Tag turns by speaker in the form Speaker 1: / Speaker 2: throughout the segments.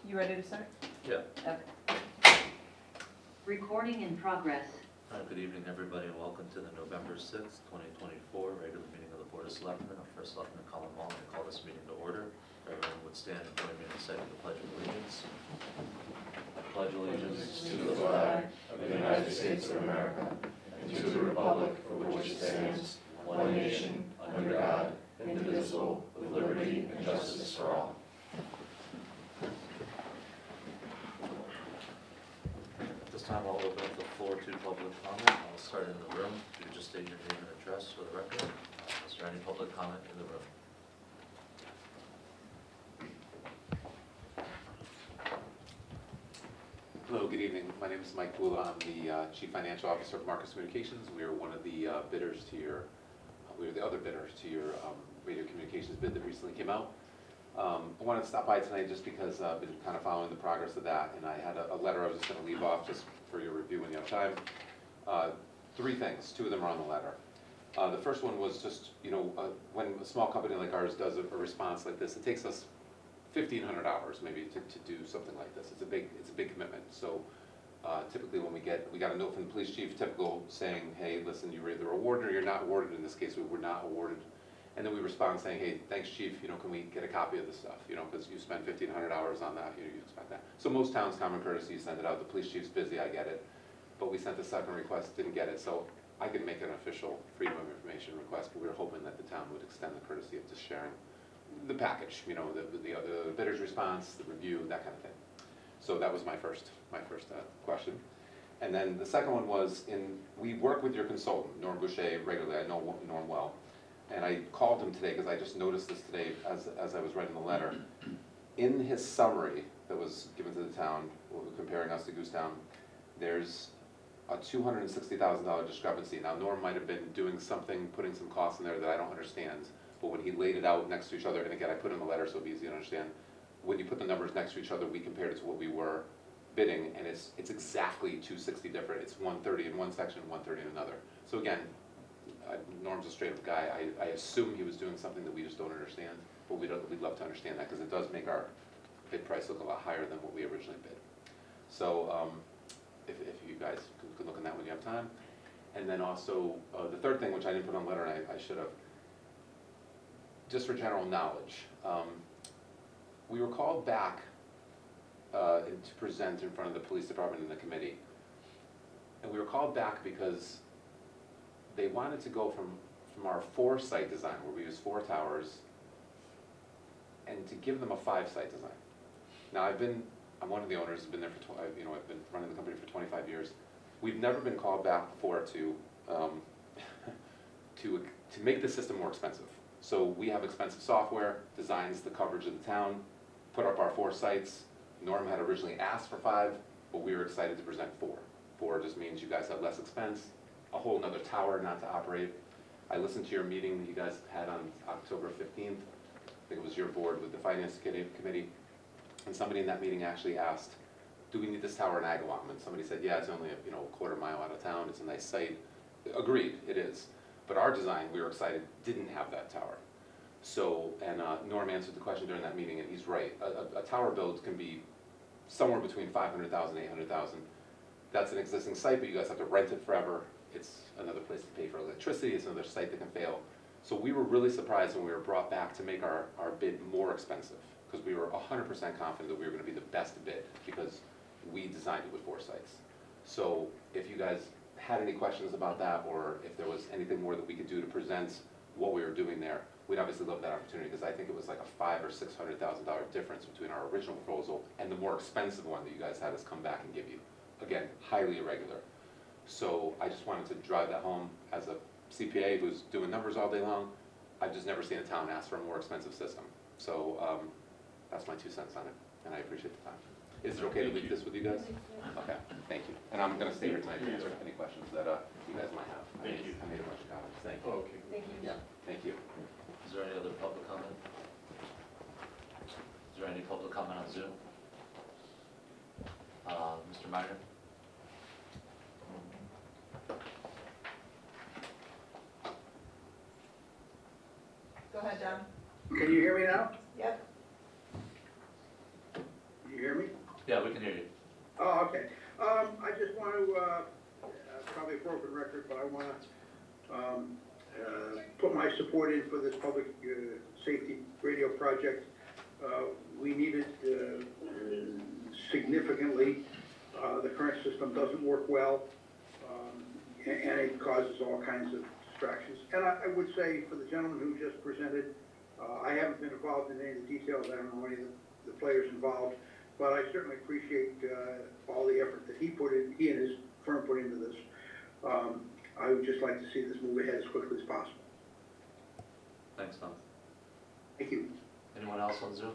Speaker 1: You ready to start?
Speaker 2: Yeah.
Speaker 1: Okay.
Speaker 3: Recording in progress.
Speaker 2: Good evening, everybody, and welcome to the November 6th, 2024 regular meeting of the Board of Selectmen. Our first Selectman, Colin Wall, and I call this meeting to order. Everyone would stand and join me in reciting the Pledge of Allegiance. I pledge allegiance to the flag of the United States of America and to the republic for which it stands, one nation, under God, indivisible, with liberty and justice for all. At this time, I'll open up the floor to public comment. I'll start in the room. If you just state your name and address for the record. Is there any public comment in the room?
Speaker 4: Hello, good evening. My name is Mike Bula. I'm the Chief Financial Officer of Marcus Communications. We are one of the bidders to your, we are the other bidders to your radio communications bid that recently came out. I wanted to stop by tonight just because I've been kind of following the progress of that, and I had a letter I was just going to leave off just for your review when you have time. Three things, two of them are on the letter. The first one was just, when a small company like ours does a response like this, it takes us 1,500 hours maybe to do something like this. It's a big commitment. So typically when we got a note from the police chief, typical saying, hey, listen, you were either awarded or you're not awarded. In this case, we were not awarded. And then we respond saying, hey, thanks, chief, can we get a copy of this stuff? Because you spent 1,500 hours on that, you expect that. So most towns, common courtesy, send it out. The police chief's busy, I get it. But we sent the second request, didn't get it. So I could make an official Freedom of Information request, but we were hoping that the town would extend the courtesy of just sharing the package, the bidder's response, the review, that kind of thing. So that was my first question. And then the second one was, we work with your consultant, Norm Boucher, regularly. I know Norm well. And I called him today because I just noticed this today as I was writing the letter. In his summary that was given to the town, comparing us to Goosetown, there's a $260,000 discrepancy. Now, Norm might have been doing something, putting some costs in there that I don't understand. But when he laid it out next to each other, and again, I put in the letter so it'd be easy to understand, when you put the numbers next to each other, we compared it to what we were bidding, and it's exactly 260 different. It's 130 in one section, 130 in another. So again, Norm's a straight-up guy. I assume he was doing something that we just don't understand, but we'd love to understand that because it does make our bid price look a lot higher than what we originally bid. So if you guys could look at that when you have time. And then also, the third thing, which I didn't put on the letter, and I should have, just for general knowledge, we were called back to present in front of the police department and the committee. And we were called back because they wanted to go from our 4-site design, where we use 4 towers, and to give them a 5-site design. Now I'm one of the owners, I've been there for, I've been running the company for 25 years. We've never been called back before to make the system more expensive. So we have expensive software, designs the coverage of the town, put up our 4 sites. Norm had originally asked for 5, but we were excited to present 4. 4 just means you guys have less expense, a whole nother tower not to operate. I listened to your meeting that you guys had on October 15th. I think it was your board with the finance committee. And somebody in that meeting actually asked, do we need this tower in Agawam? And somebody said, yeah, it's only a quarter mile out of town. It's a nice site. Agreed, it is. But our design, we were excited, didn't have that tower. So, and Norm answered the question during that meeting, and he's right. A tower build can be somewhere between $500,000 and $800,000. That's an existing site, but you guys have to rent it forever. It's another place to pay for electricity. It's another site that can fail. So we were really surprised when we were brought back to make our bid more expensive, because we were 100% confident that we were going to be the best bid because we designed it with 4 sites. So if you guys had any questions about that, or if there was anything more that we could do to present what we were doing there, we'd obviously love that opportunity, because I think it was like a $500,000 or $600,000 difference between our original proposal and the more expensive one that you guys had us come back and give you. Again, highly irregular. So I just wanted to drive that home as a CPA who's doing numbers all day long. I've just never seen a town ask for a more expensive system. So that's my 2 cents on it, and I appreciate the time. Is it okay to leave this with you guys? Okay, thank you. And I'm going to stay here tonight to answer any questions that you guys might have.
Speaker 5: Thank you.
Speaker 4: I made a bunch of comments. Thank you.
Speaker 5: Okay.
Speaker 1: Thank you.
Speaker 4: Yeah, thank you.
Speaker 2: Is there any other public comment? Is there any public comment on Zoom? Mr. Minor?
Speaker 1: Go ahead, John.
Speaker 5: Can you hear me now?
Speaker 1: Yep. you hear me?
Speaker 2: Yeah, we can hear you.
Speaker 1: Oh, okay. I just want to, probably a broken record, but I want to put my support in for this public safety radio project. We need it significantly. The current system doesn't work well, and it causes all kinds of distractions. And I would say for the gentleman who just presented, I haven't been involved in any of the details. I don't know any of the players involved, but I certainly appreciate all the effort that he and his firm put into this. I would just like to see this move ahead as quickly as possible.
Speaker 2: Thanks, Tom.
Speaker 1: Thank you.
Speaker 2: Anyone else on Zoom?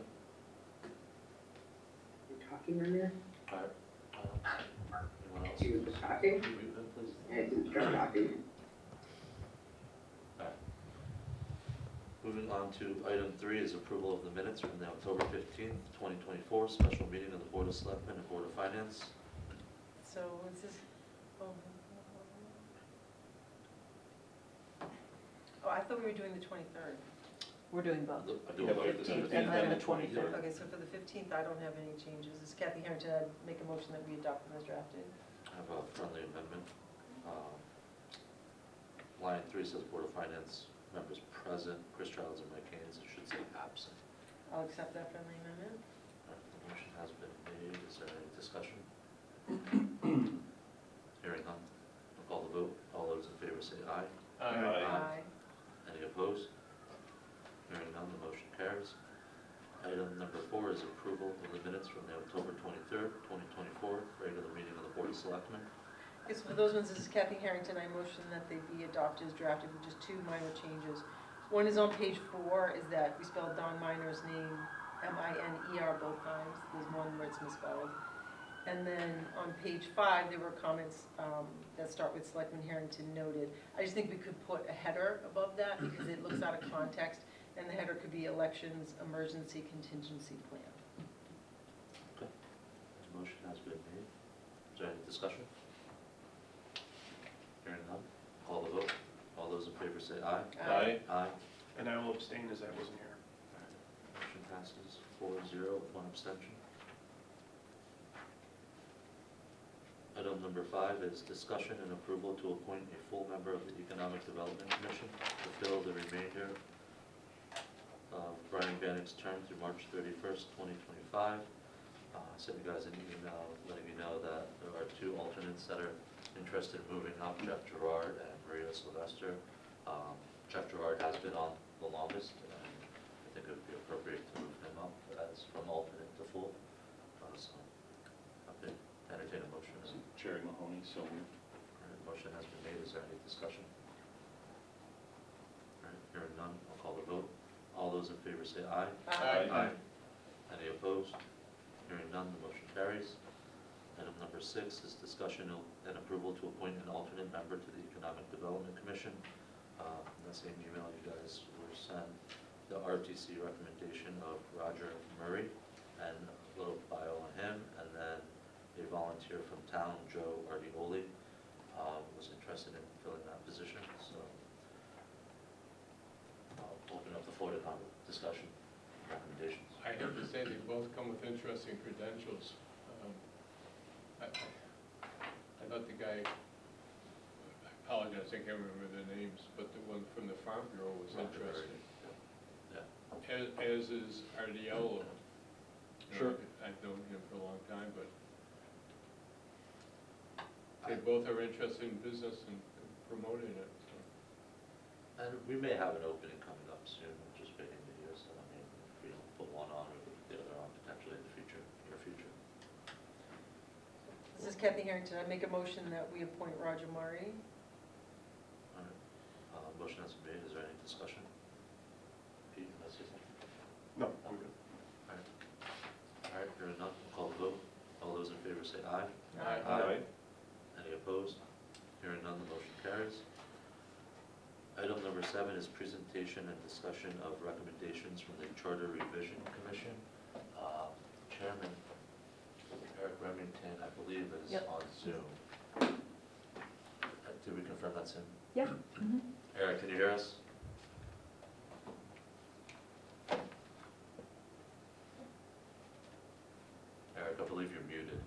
Speaker 5: You talking on there?
Speaker 2: All right. Anyone else?
Speaker 5: He was just talking,
Speaker 2: Can you mute him, please?
Speaker 5: and he started talking.
Speaker 2: All right. Moving on to item 3 is approval of the minutes from the October 15th, 2024 special meeting of the Board of Selectmen and Board of Finance.
Speaker 6: So what's this? Oh, I thought we were doing the 23rd.
Speaker 7: We're doing both.
Speaker 2: I do
Speaker 7: The
Speaker 2: like this.
Speaker 7: 15th and then the 23rd.
Speaker 6: Okay, so for the 15th, I don't have any changes. This is Kathy Harrington. I'd make a motion that we adopt them as drafted.
Speaker 2: I have a friendly amendment. Line 3 says Board of Finance members present, Chris Childs and Mike Haynes. It should say absent.
Speaker 6: I'll accept that friendly amendment.
Speaker 2: All right, the motion has been made. Is there any discussion? Hearing none. I'll call the vote. All those in favor say aye. Aye. Any opposed? Hearing none, the motion carries. Item number 4 is approval of the minutes from the October 23rd, 2024 regular meeting of the Board of Selectmen.
Speaker 6: Okay, so for those ones, this is Kathy Harrington. I motion that they be adopted as drafted with just 2 minor changes. One is on page 4, is that we spelled Don Miner's name M-I-N-E-R both times. There's one where it's misspelled. And then on page 5, there were comments that start with Selectman Harrington noted. I just think we could put a header above that because it looks out of context, and the header could be elections, emergency, contingency plan.
Speaker 2: Okay. The motion has been made. Is there any discussion? Hearing none, call the vote. All those in favor say aye.
Speaker 6: Aye.
Speaker 2: Aye.
Speaker 8: And I will abstain as I wasn't here.
Speaker 2: All right. Motion passes 4-0 with 1 abstention. Item number 5 is discussion and approval to appoint a full member of the Economic Development Commission to fill the remainder of Brian Bannick's term through March 31st, 2025. I sent you guys an email letting you know that there are 2 alternates that are interested in moving up, Jeff Gerard and Maria Sylvester. Jeff Gerard has been on the longest, and I think it would be appropriate to move him up as from alternate to full. So I've been entertain a motion.
Speaker 8: Jerry Mahoney, so moved.
Speaker 2: All right, motion has been made. Is there any discussion? All right, hearing none, I'll call the vote. All those in favor say aye.
Speaker 8: Aye.
Speaker 2: Any opposed? Hearing none, the motion carries. Item number 6 is discussion and approval to appoint an alternate member to the Economic Development Commission. In the same email you guys were sent the RTC recommendation of Roger Murray and a little bio on him, and then a volunteer from town, Joe Ardioli, was interested in filling that position. So I'll open up the floor to discussion, recommendations.
Speaker 9: I have to say, they both come with interesting credentials. I thought the guy, I apologize, I can't remember their names, but the one from the Farm Bureau was
Speaker 2: Roger Murray.
Speaker 9: interesting.
Speaker 2: Yeah.
Speaker 9: As is Ardiello.
Speaker 8: Sure.
Speaker 9: I've known him for a long time, but they both are interested in business and promoting it, so.
Speaker 2: And we may have an opening coming up soon, just waiting to hear, so I mean, if we don't put one on, we put the other on potentially in the future, near future.
Speaker 6: This is Kathy Harrington. I make a motion that we appoint Roger Murray.
Speaker 2: All right, motion has been made. Is there any discussion? Pete, that's it.
Speaker 8: No, I'm good.
Speaker 2: All right. All right, hearing none, we'll call the vote. All those in favor say aye.
Speaker 9: Aye.
Speaker 2: Any opposed? Hearing none, the motion carries. Item number 7 is presentation and discussion of recommendations from the Charter Revision Commission. Chairman Eric Remington, I believe, is
Speaker 7: Yep.
Speaker 2: on Zoom. Did we confirm that's him?
Speaker 7: Yeah.
Speaker 2: Eric, can you hear us? Eric, I believe you're muted.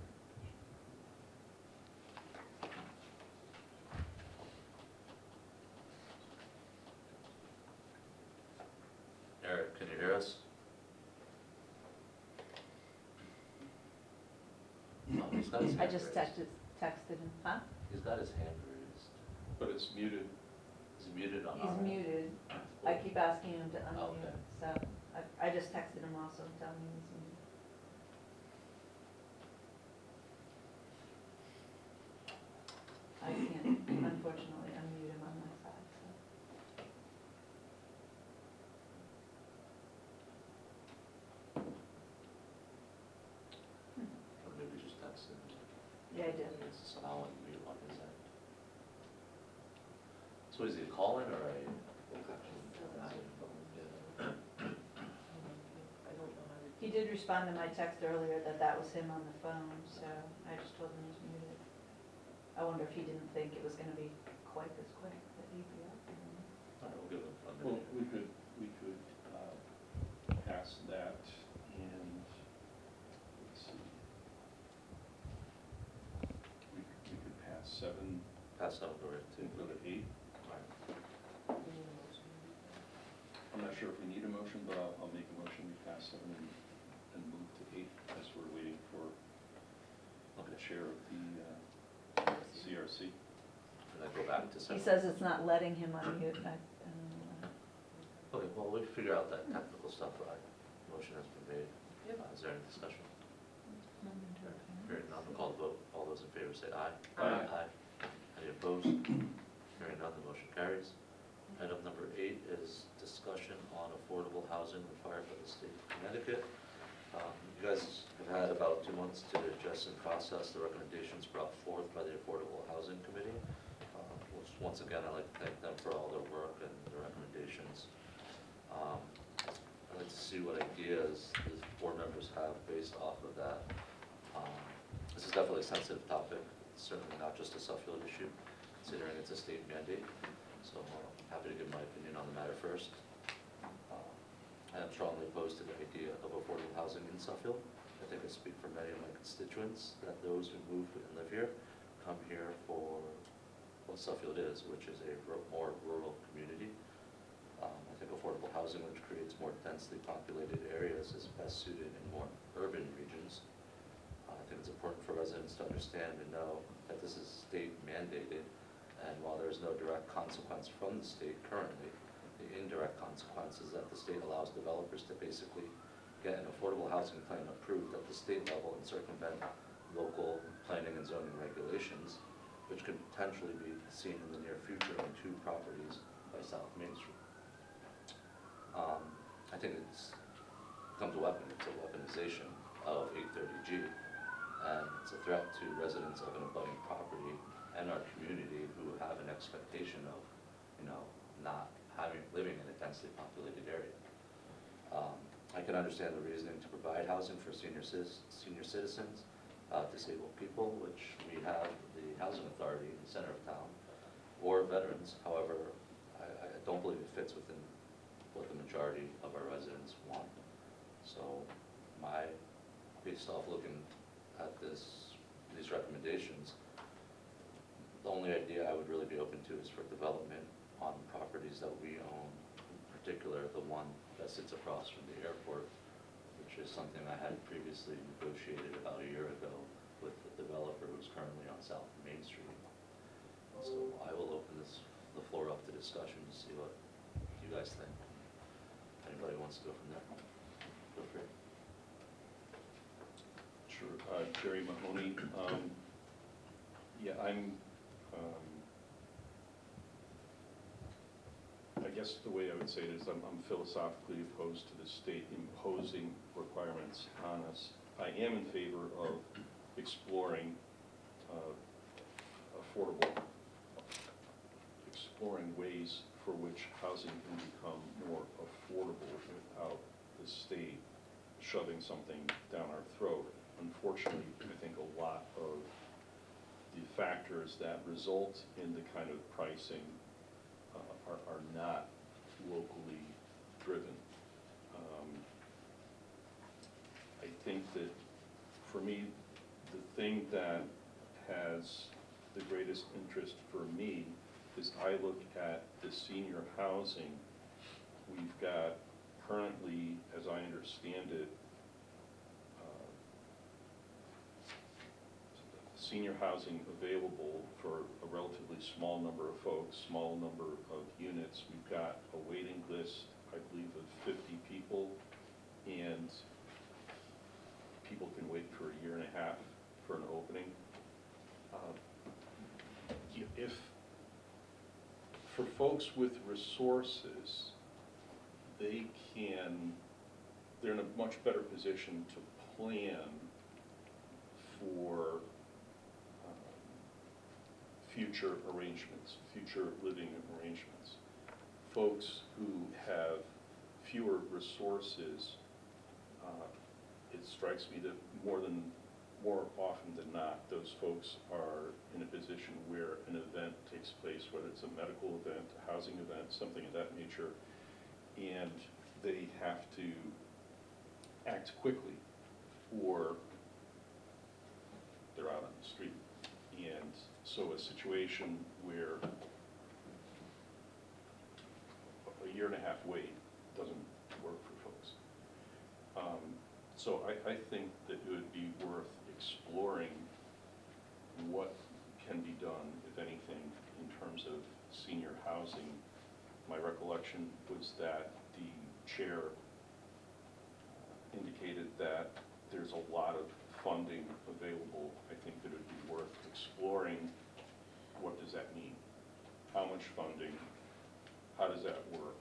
Speaker 2: Eric, can you hear us? Oh, he's got his
Speaker 7: I
Speaker 2: hand
Speaker 7: just
Speaker 2: raised.
Speaker 7: texted him, huh?
Speaker 2: He's got his hand raised.
Speaker 8: But it's muted.
Speaker 2: Is he muted on our
Speaker 7: He's
Speaker 2: end?
Speaker 7: muted. I keep asking him to
Speaker 2: Okay.
Speaker 7: unmute, so I just texted him also telling him he's muted. I can't unfortunately unmute him on my side, so.
Speaker 2: Or maybe just text him.
Speaker 7: Yeah, I did.
Speaker 2: It's somehow on mute on his end. So is he calling or a?
Speaker 6: He did respond to my text earlier that was him on the phone, so I just told him he's muted. I wonder if he didn't think it was gonna be quite this quick that he'd be up.
Speaker 2: All right, we'll give him a
Speaker 8: Well,
Speaker 2: minute.
Speaker 8: we could pass that and, let's see. We could pass 7,
Speaker 2: Pass out the right to.
Speaker 8: go to 8. I'm not sure if we need a motion, but I'll make a motion, we pass 7 and move to 8 as we're waiting for the chair of the CRC.
Speaker 2: And then go back to
Speaker 7: He
Speaker 2: seven.
Speaker 7: says it's not letting him unmute. I don't know.
Speaker 2: Okay, well, we'll figure out that technical stuff. Motion has been made. Is there any discussion? Hearing none, we'll call the vote. All those in favor say aye.
Speaker 8: Aye.
Speaker 2: Any opposed? Hearing none, the motion carries. Item number 8 is discussion on affordable housing required by the state of Connecticut. You guys have had about 2 months to digest and process the recommendations brought forth by the Affordable Housing Committee. Which, once again, I'd like to thank them for all their work and their recommendations. I'd like to see what ideas the board members have based off of that. This is definitely a sensitive topic. It's certainly not just a Suffield issue, considering it's a state mandate. So I'm happy to give my opinion on the matter first. I am strongly opposed to the idea of affordable housing in Suffield. I think I speak for many of my constituents that those who move and live here come here for what Suffield is, which is a more rural community. I think affordable housing, which creates more densely populated areas, is best suited in more urban regions. I think it's important for residents to understand and know that this is state mandated, and while there is no direct consequence from the state currently, the indirect consequence is that the state allows developers to basically get an affordable housing plan approved at the state level and circumvent local planning and zoning regulations, which could potentially be seen in the near future on 2 properties by South Main Street. I think becomes a weapon. It's a weaponization of 830G, and it's a threat to residents of an abutting property and our community who have an expectation of, not living in a densely populated area. I can understand the reasoning to provide housing for senior citizens, disabled people, which we have the housing authority in the center of town, or veterans. However, I don't believe it fits within what the majority of our residents want. So based off looking at these recommendations, the only idea I would really be open to is for development on properties that we own, in particular the one that sits across from the airport, which is something I had previously negotiated about a year ago with the developer who's currently on South Main Street. So I will open the floor up to discussion to see what you guys think. Anybody wants to go from there? Feel free.
Speaker 8: Sure. Jerry Mahoney. Yeah, I guess the way I would say it is I'm philosophically opposed to the state imposing requirements on us. I am in favor of exploring exploring ways for which housing can become more affordable without the state shoving something down our throat. Unfortunately, I think a lot of the factors that result in the kind of pricing are not locally driven. I think that for for me, the thing that has the greatest interest for me is I look at the senior housing. We've got currently, as I understand it, senior housing available for a relatively small number of folks, small number of units. We've got a waiting list, I believe, of 50 people, and people can wait for a year and a half for an opening. If, for folks with resources, they're in a much better position to plan for future arrangements, future living arrangements. Folks who have fewer resources, it strikes me that more often than not, those folks are in a position where an event takes place, whether it's a medical event, a housing event, something of that nature, and they have to act quickly, or they're out on the street. And so a situation where a year and a half wait doesn't work for folks. So I think that it would be worth exploring what can be done, if anything, in terms of senior housing. My recollection was that the chair indicated that there's a lot of funding available. I think that it would be worth exploring what does that mean? How much funding? How does that work?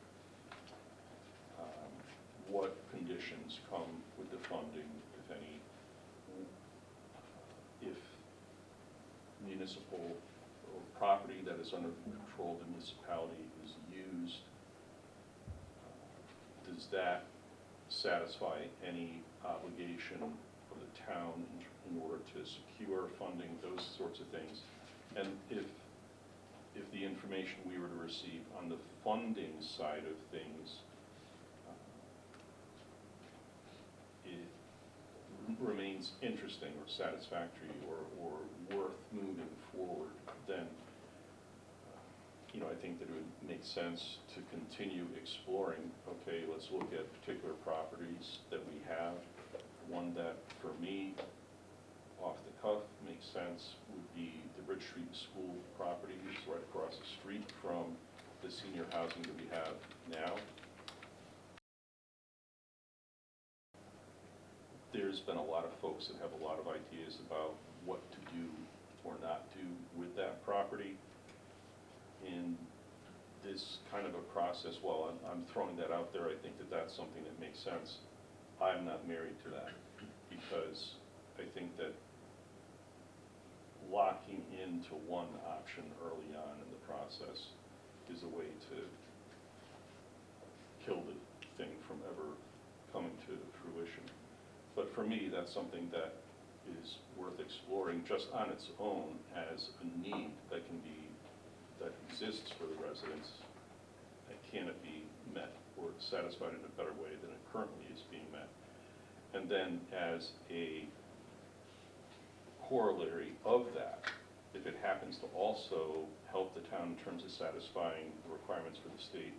Speaker 8: What conditions come with the funding, if any? If municipal or property that is under the control of the municipality is used, does that satisfy any obligation of the town in order to secure funding, those sorts of things? And if the information we were to receive on the funding side of things it remains interesting or satisfactory or worth moving forward, then I think that it would make sense to continue exploring. Okay, let's look at particular properties that we have. One that, for me, off the cuff, makes sense would be the Bridge Street School properties right across the street from the senior housing that we have now. There's been a lot of folks that have a lot of ideas about what to do or not do with that property. In this kind of a process, while I'm throwing that out there, I think that that's something that makes sense. I'm not married to that, because I think that locking into one option early on in the process is a way to kill the thing from ever coming to fruition. But for me, that's something that is worth exploring just on its own as a need that exists for the residents. And can it be met or satisfied in a better way than it currently is being met? And then as a corollary of that, if it happens to also help the town in terms of satisfying the requirements for the state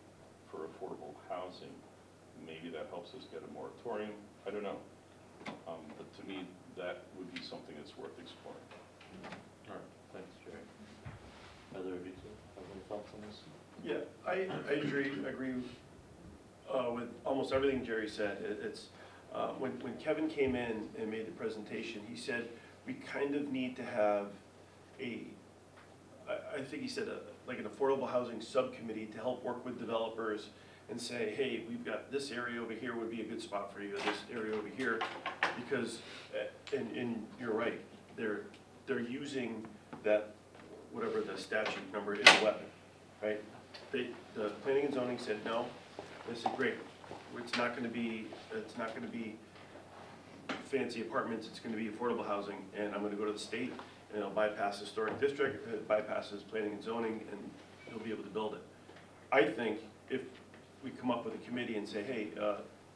Speaker 8: for affordable housing, maybe that helps us get a moratorium. I don't know. But to me, that would be something that's worth exploring.
Speaker 2: All right, thanks, Jerry. Either of you two have any thoughts on this?
Speaker 10: Yeah, I agree with almost everything Jerry said. It's when Kevin came in and made the presentation, he said we kind of need to have I think he said like an affordable housing subcommittee to help work with developers and say, hey, we've got this area over here would be a good spot for you, this area over here, because and you're right, they're using that, whatever the statute number is, a weapon, right? The planning and zoning said no. They said great, it's not going to be fancy apartments, it's going to be affordable housing, and I'm going to go to the state and I'll bypass the historic district, it bypasses planning and zoning, and he'll be able to build it. I think if we come up with a committee and say, hey,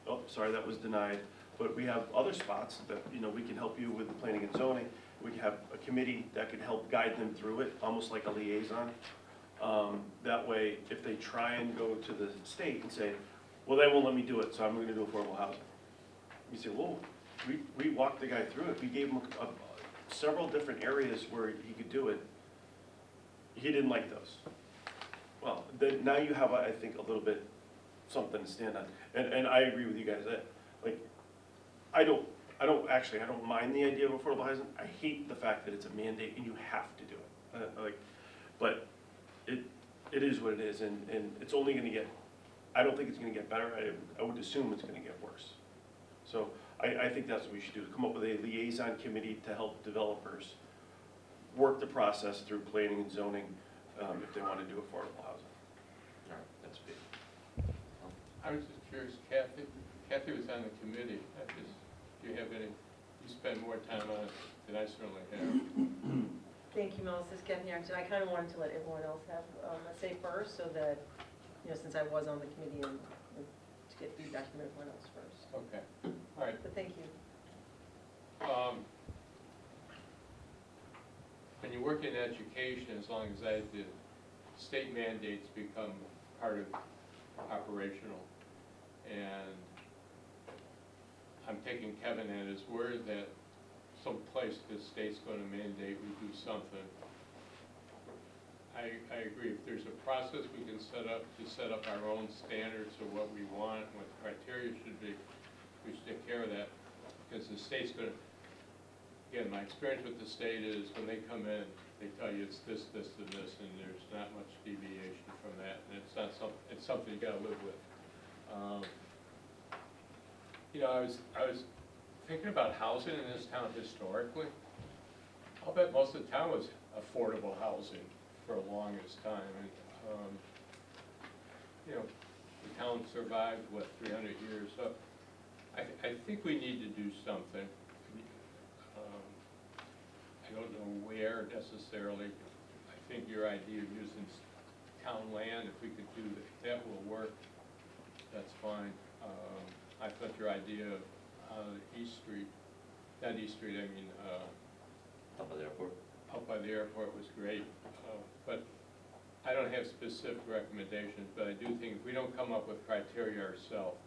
Speaker 10: oh, sorry, that was denied, But we have other spots that, you know, we can help you with the planning and zoning. We can have a committee that could help guide them through it, almost like a liaison. That way, if they try and go to the state and say, well, they won't let me do it, so I'm gonna do affordable housing. You say, whoa, we walked the guy through it. We gave him several different areas where he could do it. He didn't like those. Well, then now you have, I think, a little bit something to stand on. And I agree with you guys that, like, I don't mind the idea of affordable housing. I hate the fact that it's a mandate and you have to do it. But it is what it is, and it's only gonna get, I don't think it's gonna get better. I would assume it's gonna get worse. So I think that's what we should do, come up with a liaison committee to help developers work the process through planning and zoning, if they wanna do affordable housing.
Speaker 2: All right, that's big.
Speaker 9: I was just curious, Kathy was on the committee. Do you have any, you spend more time on it than I certainly have.
Speaker 6: Thank you, Melissa. This is Kathy Harrington. I kind of wanted to let everyone else have a say first, so that, you know, since I was on the committee, and to get feedback from everyone else first.
Speaker 9: Okay, all right.
Speaker 6: But thank you.
Speaker 9: When you work in education, as long as I did, state mandates become part of operational. And I'm taking Kevin at his word that someplace the state's going to mandate we do something. I agree. If there's a process we can set up to set up our own standards of what we want, what the criteria should be, we should take care of that. Because the state's going to, again, my experience with the state is when they come in, they tell you it's this, this, and this, and there's not much deviation from that. And it's not something, it's something you got to live with. You know, I was thinking about housing in this town historically. I'll bet most of the town was affordable housing for the longest time. And, you know, the town survived, what, 300 years? So I think we need to do something. I don't know where necessarily. I think your idea of using town land, if we could do that, that will work. That's fine. I thought your idea of East Street, not East Street, I mean,
Speaker 2: Up by the airport.
Speaker 9: out by the airport was great. But I don't have specific recommendations, but I do think if we don't come up with criteria ourselves,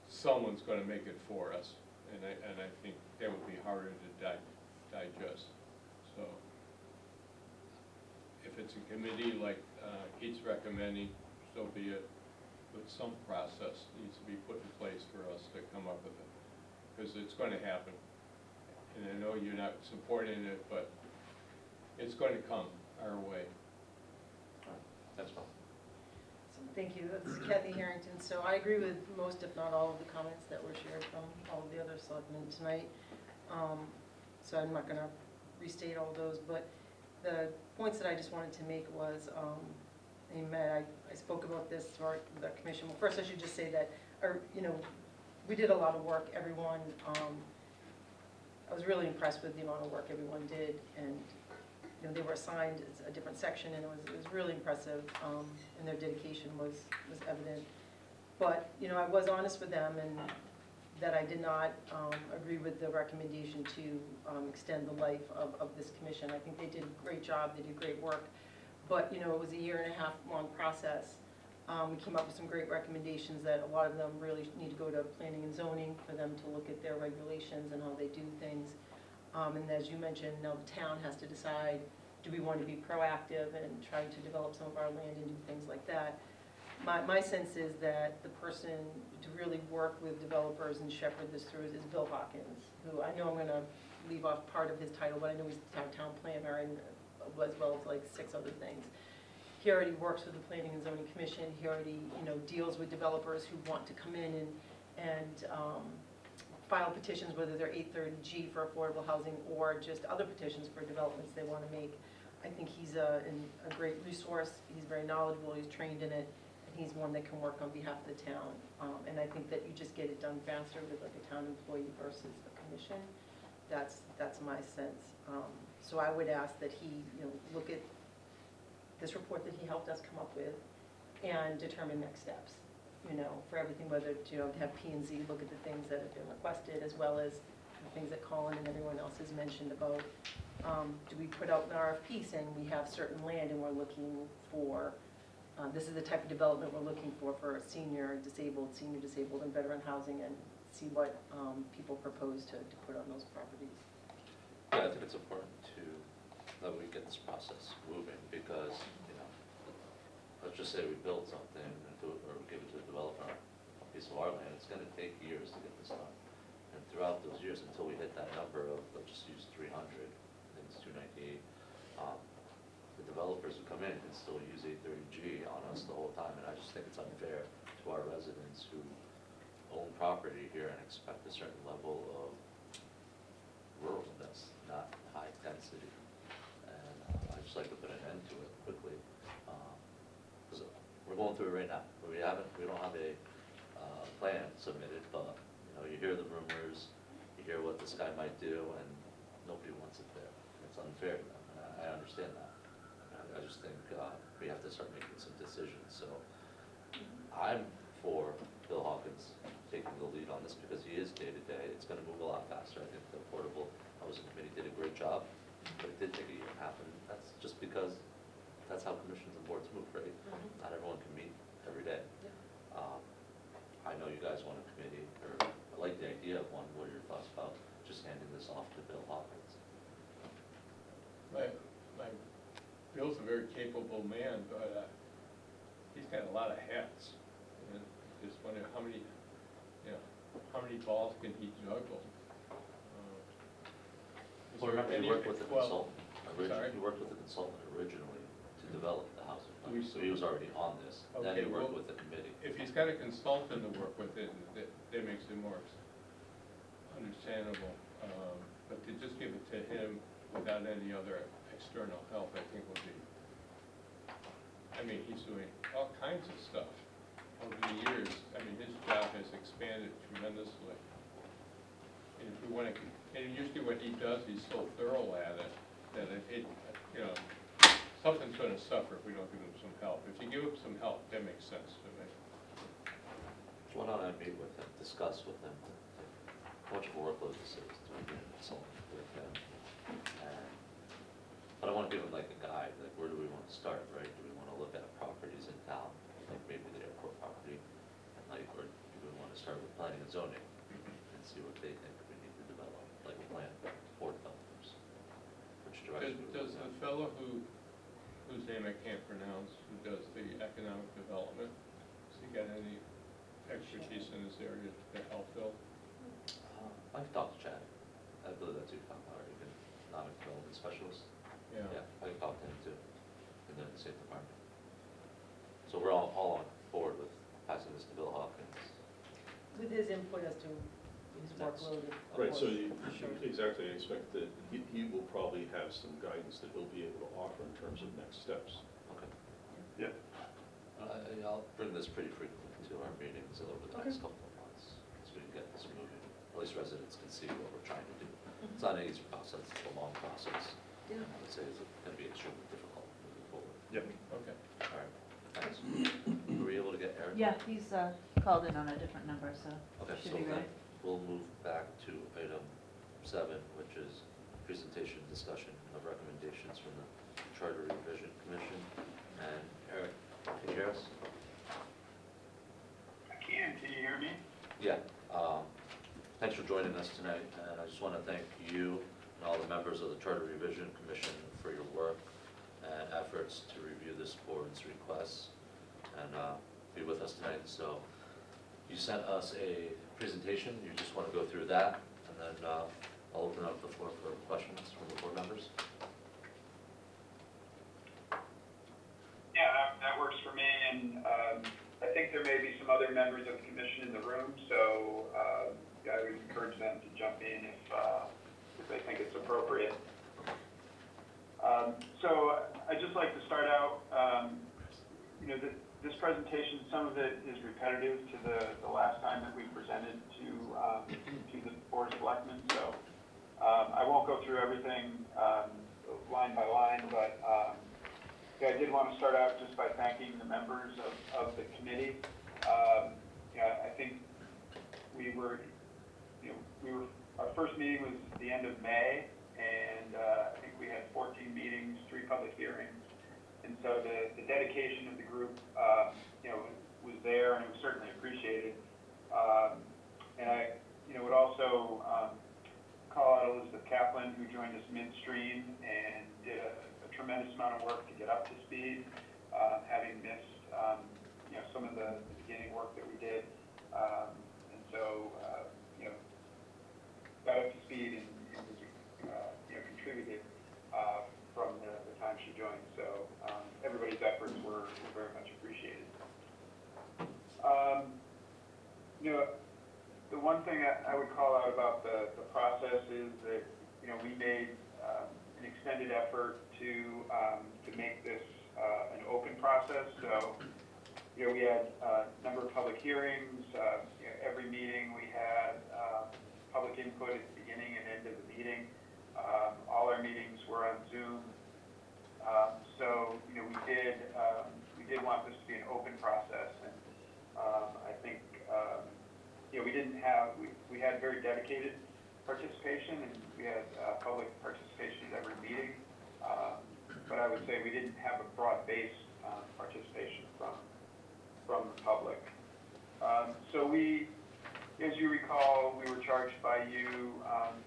Speaker 9: someone's gonna make it for us. And I think that would be harder to digest. So if it's a committee like Keith's recommending, so be it. But some process needs to be put in place for us to come up with it, because it's going to happen. And I know you're not supporting it, but it's going to come our way.
Speaker 2: All right, that's fine.
Speaker 6: So, thank you. This is Kathy Harrington. So I agree with most, if not all, of the comments that were shared from all of the other selectmen tonight. So I'm not going to restate all those, but the points that I just wanted to make was, I spoke about this to the commission. Well, first I should just say that, you know, we did a lot of work, everyone. I was really impressed with the amount of work everyone did, and you know, they were assigned a different section, and it was really impressive, and their dedication was evident. But you know, I was honest with them, and that I did not agree with the recommendation to extend the life of this commission. I think they did a great job, they did great work, but you know, it was a 1.5-year long process. We came up with some great recommendations that a lot of them really need to go to planning and zoning for them to look at their regulations and how they do things. And as you mentioned, now the town has to decide, do we want to be proactive and try to develop some of our land and do things like that. My sense is that the person to really work with developers and shepherd this through is Bill Hawkins, who I know I'm going to leave off part of his title, but I know he's the town planner and as well as like 6 other things. He already works with the Planning and Zoning Commission. He already, you know, deals with developers who want to come in and file petitions, whether they're 830G for affordable housing or just other petitions for developments they want to make. I think he's a great resource. He's very knowledgeable. He's trained in it, and he's one that can work on behalf of the town. And I think that you just get it done faster with like a town employee versus a commission. That's my sense. So I would ask that he, you know, look at this report that he helped us come up with and determine next steps you know, for everything, whether to, you know, to have P and Z look at the things that have been requested, as well as the things that Colin and everyone else has mentioned about, do we put out an RFP saying we have certain land and we're looking for, this is the type of development we're looking for senior disabled, and veteran housing, and see what people propose to put on those properties.
Speaker 2: Yeah, I think it's important that we get this process moving, because, you know, let's just say we build something and or give it to a developer, a piece of our land, it's gonna take years to get this done. And throughout those years, until we hit that number of, let's just use 300, I think it's 298, the developers who come in can still use 830G on us the whole time, and I just think it's unfair to our residents who own property here and expect a certain level of ruralness, not high density. And I'd just like to put an end to it quickly. Because we're going through it right now. We don't have a plan submitted, but, you know, you hear the rumors, you hear what this guy might do, and nobody wants it there. It's unfair to them, and I understand that. I just think we have to start making some decisions. So I'm for Bill Hawkins taking the lead on this, because he is day-to-day. It's gonna move a lot faster. I think the Affordable Housing Committee did a great job, but it did take a year and a half, and that's just because that's how commissions and boards move, right? Not everyone can meet every day. I know you guys want a committee, or I like the idea of one. What are your thoughts about just handing this off to Bill Hawkins?
Speaker 9: Bill's a very capable man, but he's got a lot of hats. And just wonder how many balls can he juggle?
Speaker 2: Well, remember, you worked with a consultant.
Speaker 9: Sorry?
Speaker 2: You worked with a consultant originally to develop the housing plan,
Speaker 9: We-
Speaker 2: so he was already on this. Then
Speaker 9: Okay,
Speaker 2: he worked
Speaker 9: well,
Speaker 2: with the committee.
Speaker 9: If he's got a consultant to work with it, that makes it more understandable. But to just give it to him without any other external help, I think would be, I mean, he's doing all kinds of stuff over the years. I mean, his job has expanded tremendously. And if we want to, and usually what he does, he's so thorough at it, that it you know, something's going to suffer if we don't give him some help. If you give him some help, that makes sense to me.
Speaker 2: Why don't I meet with him, discuss with him how much of a workload this is to be a consultant with him? But I want to give him like a guide, like where do we want to start, right? Do we want to look at properties in town, like maybe the airport property, and like, or do we want to start with planning and zoning and see what they think we need to develop, like a plan for developers? Which direction? we
Speaker 9: Does
Speaker 2: wanna
Speaker 9: the
Speaker 2: go?
Speaker 9: fellow whose name I can't pronounce, who does the economic development, has he got any expertise in this area to help Bill?
Speaker 2: I can talk to Chad. I believe that's who you're talking about, right? Economic development specialist.
Speaker 9: Yeah.
Speaker 2: Yeah, I can talk to him too, and then the state department. So we're all on board with passing this to Bill Hawkins.
Speaker 6: With his input as to his workload. of
Speaker 8: Right, so
Speaker 6: course.
Speaker 8: you
Speaker 6: Sure.
Speaker 8: exactly expect that he will probably have some guidance that he'll be able to offer in terms of next steps.
Speaker 2: Okay.
Speaker 8: Yeah.
Speaker 2: I'll bring this pretty frequently to our meetings over the next couple of months, so we can get this moving. At least residents can see what we're trying to do. It's not an easy process, it's a long process.
Speaker 6: Yeah.
Speaker 2: I would say it's going to be extremely difficult moving forward.
Speaker 8: Yep.
Speaker 9: Okay.
Speaker 2: All right, thanks. Were we able to get Eric?
Speaker 7: Yeah, he's called in on a different number, so
Speaker 2: Okay,
Speaker 7: should
Speaker 2: so
Speaker 7: be
Speaker 2: then
Speaker 7: ready.
Speaker 2: we'll move back to item 7, which is presentation, discussion of recommendations from the Charter Revision Commission. And Eric, can you hear us?
Speaker 1: Can you hear me?
Speaker 2: Yeah. Thanks for joining us tonight, and I just want to thank you and all the members of the Charter Revision Commission for your work and efforts to review this board's requests and be with us tonight. So you sent us a presentation. You just want to go through that, and then I'll open up the floor for questions from the board members.
Speaker 11: Yeah, that works for me, and I think there may be some other members of the commission in the room, so I would encourage them to jump in if they think it's appropriate. So I'd just like to start out, this presentation, some of it is repetitive to the last time that we presented to the Board of Selectmen, so I won't go through everything line by line, but I did want to start out just by thanking the members of the committee. our first meeting was the end of May, and I think we had 14 meetings, 3 public hearings. And so the dedication of the group, was there, and it was certainly appreciated. And I, would also call out Elizabeth Kaplan, who joined us midstream and did a tremendous amount of work to get up to speed, having missed, some of the beginning work that we did. And so, got up to speed and contributed from the time she joined. So everybody's efforts were very much appreciated. The one thing I would call out about the process is that, we made an extended effort to make this an open process. So, we had a number of public hearings. Every meeting we had public input at the beginning and end of the meeting. All our meetings were on Zoom. So, we did want this to be an open process, and I think, we had very dedicated participation, and we had public participation at every meeting. But I would say we didn't have a broad-based participation from the public. So as you recall, we were charged by you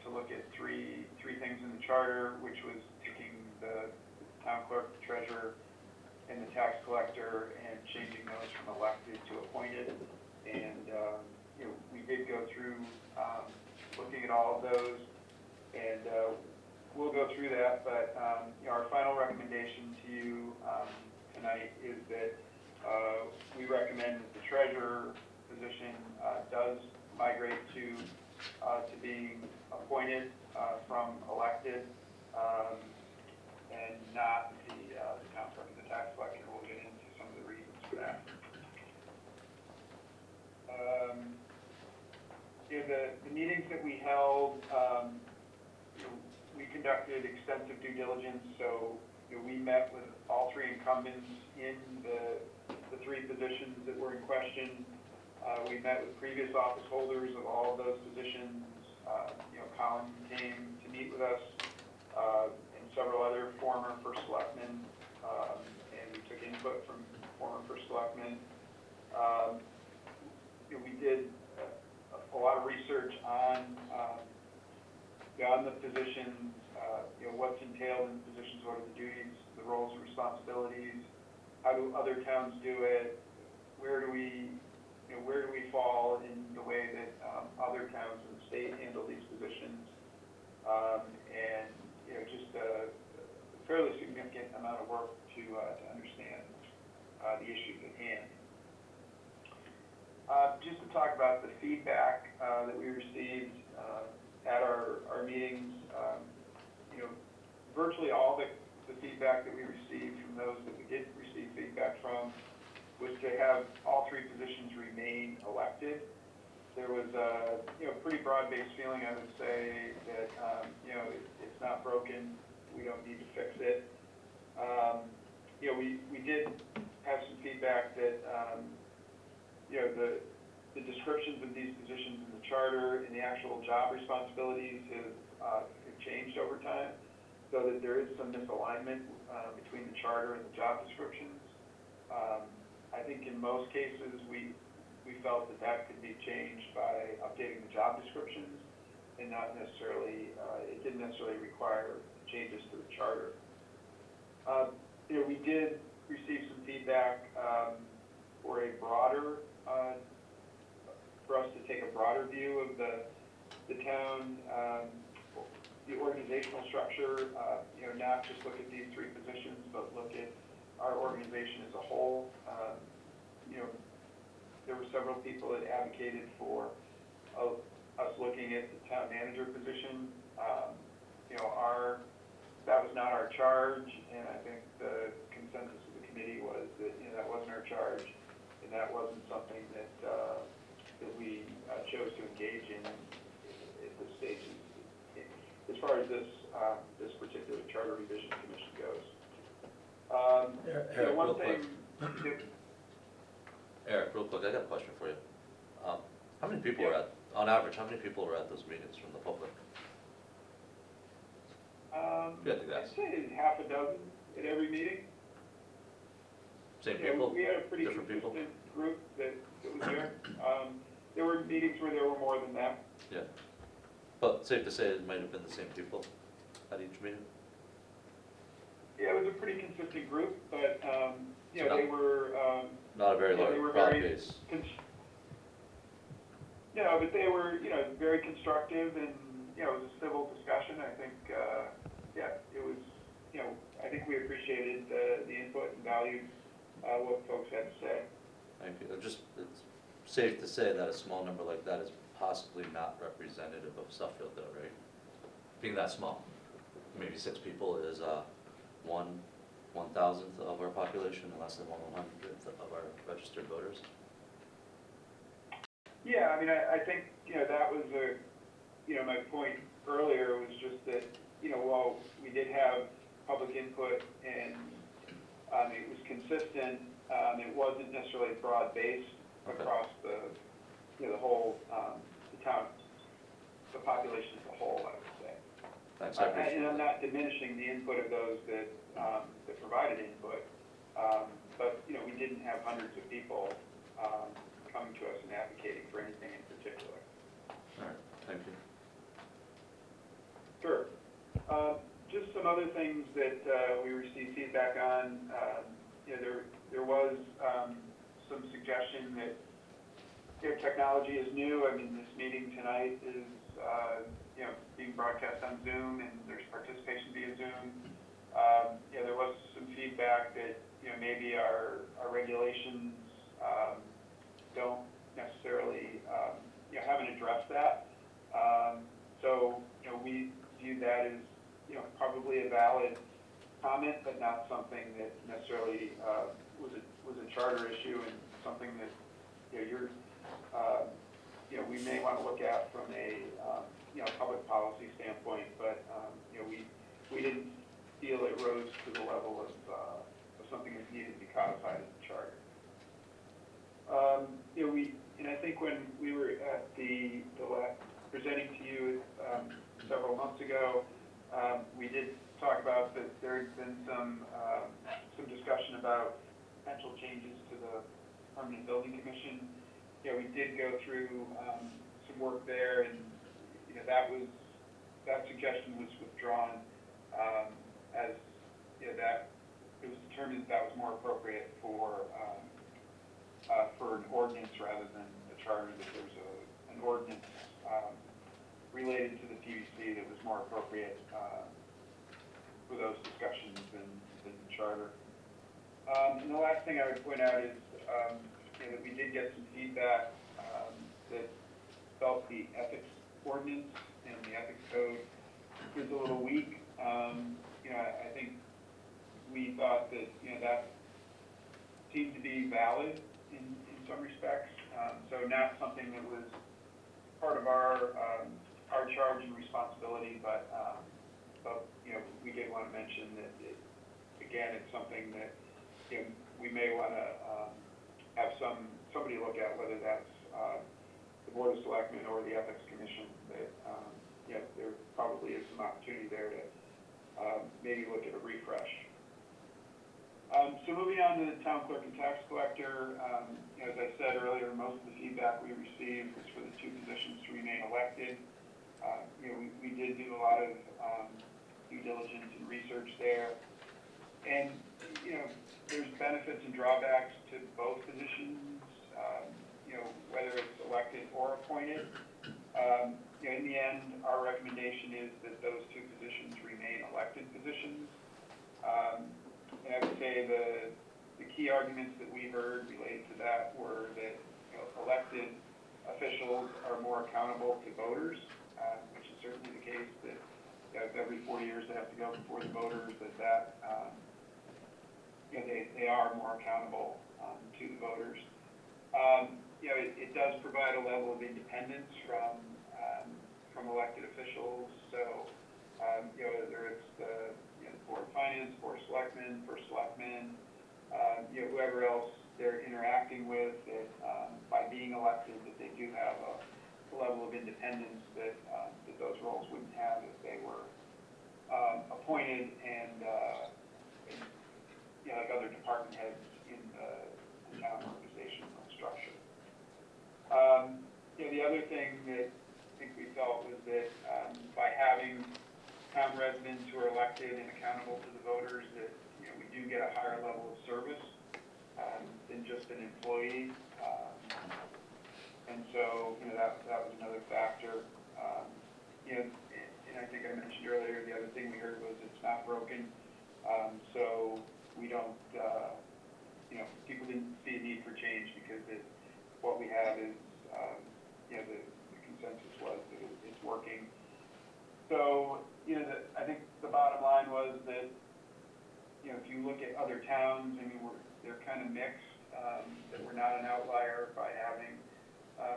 Speaker 11: to look at three things in the charter, which was picking the town clerk, treasurer, and the tax collector, and changing those from elected to appointed. And we did go through looking at all of those, and we'll go through that. But our final recommendation to you tonight is that we recommend that the treasurer position does migrate to being appointed from elected, and not the town clerk and the tax collector. We'll get into some of the reasons for that. The meetings that we held, we conducted extensive due diligence. So we met with all 3 incumbents in the 3 positions that were in question. We met with previous office holders of all of those positions. Colin came to meet with us, and several other former first selectmen, and we took input from former first selectmen. We did a lot of research on the positions, what's entailed in the positions, what are the duties, the roles and responsibilities, how do other towns do it, where do we fall in the way that other towns in the state handle these positions, and just a fairly significant amount of work to understand the issues at hand. Just to talk about the feedback that we received at our meetings, virtually all the feedback that we received from those that we did receive feedback from was to have all 3 positions remain elected. There was a pretty broad-based feeling, I would say, that it's not broken, we don't need to fix it. We did have some feedback that the descriptions of these positions in the charter and the actual job responsibilities have changed over time, so that there is some misalignment between the charter and the job descriptions. I think in most cases we felt that could be changed by updating the job descriptions, and not necessarily, it didn't necessarily require changes to the charter. We did receive some feedback for us to take a broader view of the town, the organizational structure, not just look at these 3 positions, but look at our organization as a whole. There were several people that advocated for us looking at the town manager position. That was not our charge, and I think the consensus of the committee was that that wasn't our charge, and that wasn't something that we chose to engage in at this stage, as far as this particular charter revision commission goes.
Speaker 2: Eric,
Speaker 11: one
Speaker 2: real
Speaker 11: thing.
Speaker 2: Eric, real quick, I got a question for you. How many people were at On average, how many people were at those meetings from the public? You had to guess.
Speaker 11: I'd say half a dozen at every meeting.
Speaker 2: Same
Speaker 11: Yeah,
Speaker 2: people?
Speaker 11: We had a pretty
Speaker 2: Different people?
Speaker 11: consistent group that was there. There were meetings where there were more than that.
Speaker 2: Yeah. But safe to say it might have been the same people at each meeting?
Speaker 11: Yeah, it was a pretty consistent group, but, you
Speaker 2: So
Speaker 11: know,
Speaker 2: not-
Speaker 11: they were,
Speaker 2: Not a very
Speaker 11: yeah, they
Speaker 2: large,
Speaker 11: were
Speaker 2: broad
Speaker 11: very
Speaker 2: base.
Speaker 11: No, but they were, you know, very constructive and, you know, it was a civil discussion. I think, yeah, it was, you know, I think we appreciated the input and valued what folks had to say.
Speaker 2: Thank you. It's safe to say that a small number like that is possibly not representative of Suffield though, right? Being that small, maybe 6 people is 1/1000th of our population and less than 1/100th of our registered voters.
Speaker 11: Yeah, I mean, I think, you know, that was you know, my point earlier was just that, you know, while we did have public input and it was consistent, it wasn't necessarily broad-based
Speaker 2: Okay.
Speaker 11: across the, you know, the whole, the town, the population as a whole, I would say.
Speaker 2: Thanks, I appreciate
Speaker 11: And I'm
Speaker 2: that.
Speaker 11: not diminishing the input of those that, that provided input, but, you know, we didn't have hundreds of people coming to us and advocating for anything in particular.
Speaker 2: All right, thank you.
Speaker 11: Sure. Just some other things that we received feedback on. You know, there was some suggestion that, you know, technology is new. I mean, this meeting tonight is, you know, being broadcast on Zoom and there's participation via Zoom. You know, there was some feedback that, you know, maybe our regulations don't necessarily, you know, haven't addressed that. So, you know, we view that as, you know, probably a valid comment, but not something that necessarily was a charter issue and something that, you know, you know, we may want to look at from a, you know, public policy standpoint, but, you know, we didn't feel it rose to the level of something that needed to be codified in the charter. You know, and I think when we were at the presenting to you several months ago, we did talk about that there had been some discussion about potential changes to the Permanent Building Commission. You know, we did go through some work there, and you know, that suggestion was withdrawn as you know, that it was determined that was more appropriate for an ordinance rather than a charter. That there's an ordinance related to the PUC that was more appropriate for those discussions than the charter. And the last thing I would point out is you know, that we did get some feedback that felt the ethics ordinance and the ethics code was a little weak. You know, I think we thought that, you know, that seemed to be valid in some respects. So not something that was part of our charge and responsibility, but you know, we did want to mention that again, it's something that, you know, we may want to have somebody look at, whether that's the Board of Selectmen or the Ethics Commission. That you know, there probably is some opportunity there to maybe look at a refresh. So moving on to the town clerk and tax collector, you know, as I said earlier, most of the feedback we received was for the 2 positions to remain elected. You know, we did do a lot of due diligence and research there. And, you know, there's benefits and drawbacks to both positions, you know, whether it's elected or appointed. You know, in the end, our recommendation is that those 2 positions remain elected positions. And I would say the key arguments that we heard related to that were that, you know, elected officials are more accountable to voters, which is certainly the case. That you know, every 4 years they have to go before the voters. That you know, they are more accountable to the voters. You know, it does provide a level of independence from elected officials. So you know, whether it's the Board of Finance, Board of Selectmen, First Selectmen, you know, whoever else they're interacting with, that by being elected, that they do have a level level of independence that, that those roles wouldn't have if they were appointed and, you know, like other department heads in the town organizational structure. You know, the other thing that I think we felt was that by having town residents who are elected and accountable to the voters, that, you know, we do get a higher level of service than just an employee. And so, you know, that was another factor. You know, and I think I mentioned earlier, the other thing we heard was it's not broken. So we don't, you know, people didn't see a need for change because what we have is, you know, the consensus was that it's working. So, you know, I think the bottom line was that, you know, if you look at other towns, I mean, they're kind of mixed, that we're not an outlier by having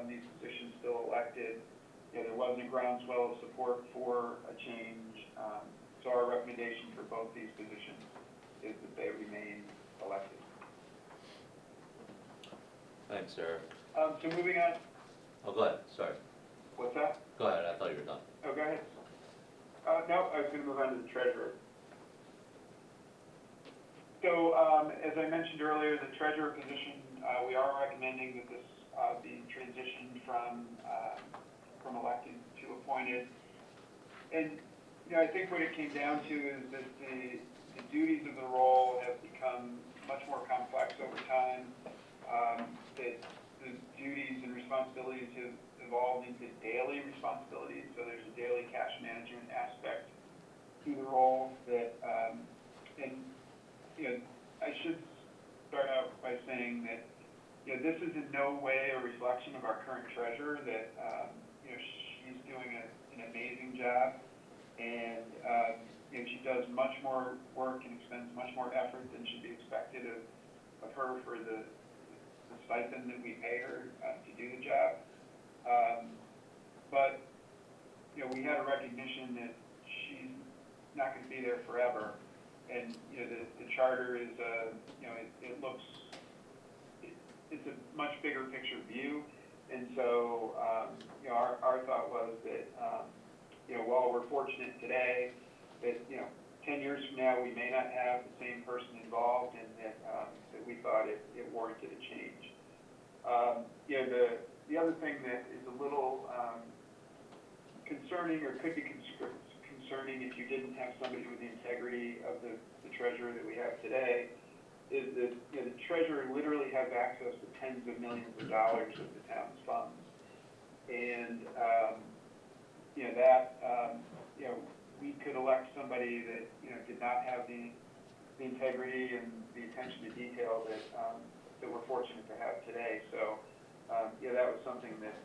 Speaker 11: these positions still elected. You know, there wasn't a groundswell of support for a change. So our recommendation for both these positions is that they remain elected.
Speaker 2: Thanks, Eric.
Speaker 11: So moving on,
Speaker 2: Oh, go ahead, sorry.
Speaker 11: what's that?
Speaker 2: Go ahead, I thought you were done.
Speaker 11: Oh, go ahead. No, I was going to move on to the treasurer. So, as I mentioned earlier, the treasurer position, we are recommending that this be transitioned from elected to appointed. And, you know, I think what it came down to is that the duties of the role have become much more complex over time. That the duties and responsibilities have evolved into daily responsibilities. So there's a daily cash management aspect to the role that, and, you know, I should start out by saying that, you know, this is in no way a reflection of our current treasurer, that, you know, she's doing an amazing job, and, you know, she does much more work and expends much more effort than should be expected of her for the stipend that we pay her to do the job. But, you know, we had a recognition that she's not going to be there forever. And, you know, the charter is, you know, it looks, it's a much bigger picture view. And so, you know, our thought was that, you know, while we're fortunate today that, you know, 10 years from now, we may not have the same person involved, and that, that we thought it warranted a change. You know, the other thing that is a little concerning, or could be concerning if you didn't have somebody with the integrity of the treasurer that we have today, is that, you know, the treasurer literally has access to tens of millions of dollars of the town's funds. And, you know, that, you know, we could elect somebody that, you know, did not have the integrity and the attention to detail that, that we're fortunate to have today. So, yeah, that was something that,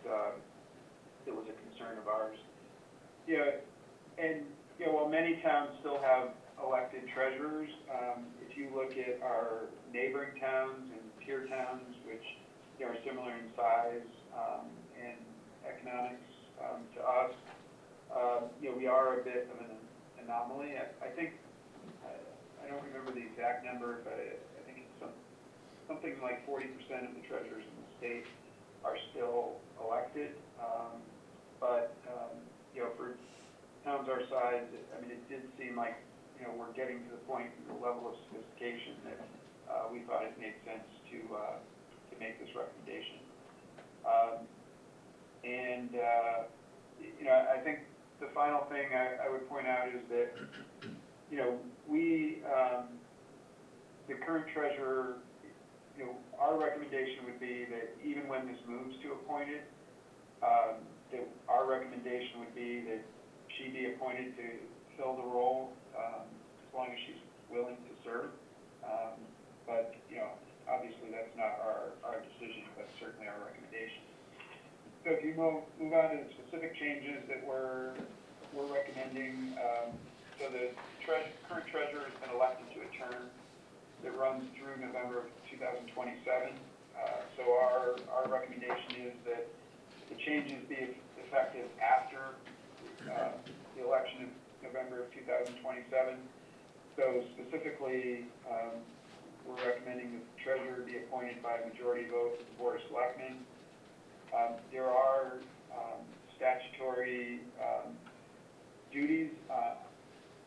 Speaker 11: that was a concern of ours. Yeah, and, you know, while many towns still have elected treasurers, if you look at our neighboring towns and peer towns, which, you know, are similar in size and economics to us, you know, we are a bit of an anomaly. I think, I don't remember the exact number, but I think it's something like 40% of the treasurers in the state are still elected. But, you know, for towns our size, I mean, it did seem like, you know, we're getting to the point, the level of sophistication that we thought it made sense to make this recommendation. And, you know, I think the final thing I would point out is that, you know, we, the current treasurer, you know, our recommendation would be that even when this moves to appointed, that our recommendation would be that she be appointed to fill the role as long as she's willing to serve. But, you know, obviously that's not our decision, but certainly our recommendation. So if you move on to the specific changes that we're recommending, so the current treasurer has been elected to a term that runs through November of 2027. So our recommendation is that the changes be effective after the election of November of 2027. So specifically, we're recommending that the treasurer be appointed by a majority vote of the Board of Selectmen. There are duties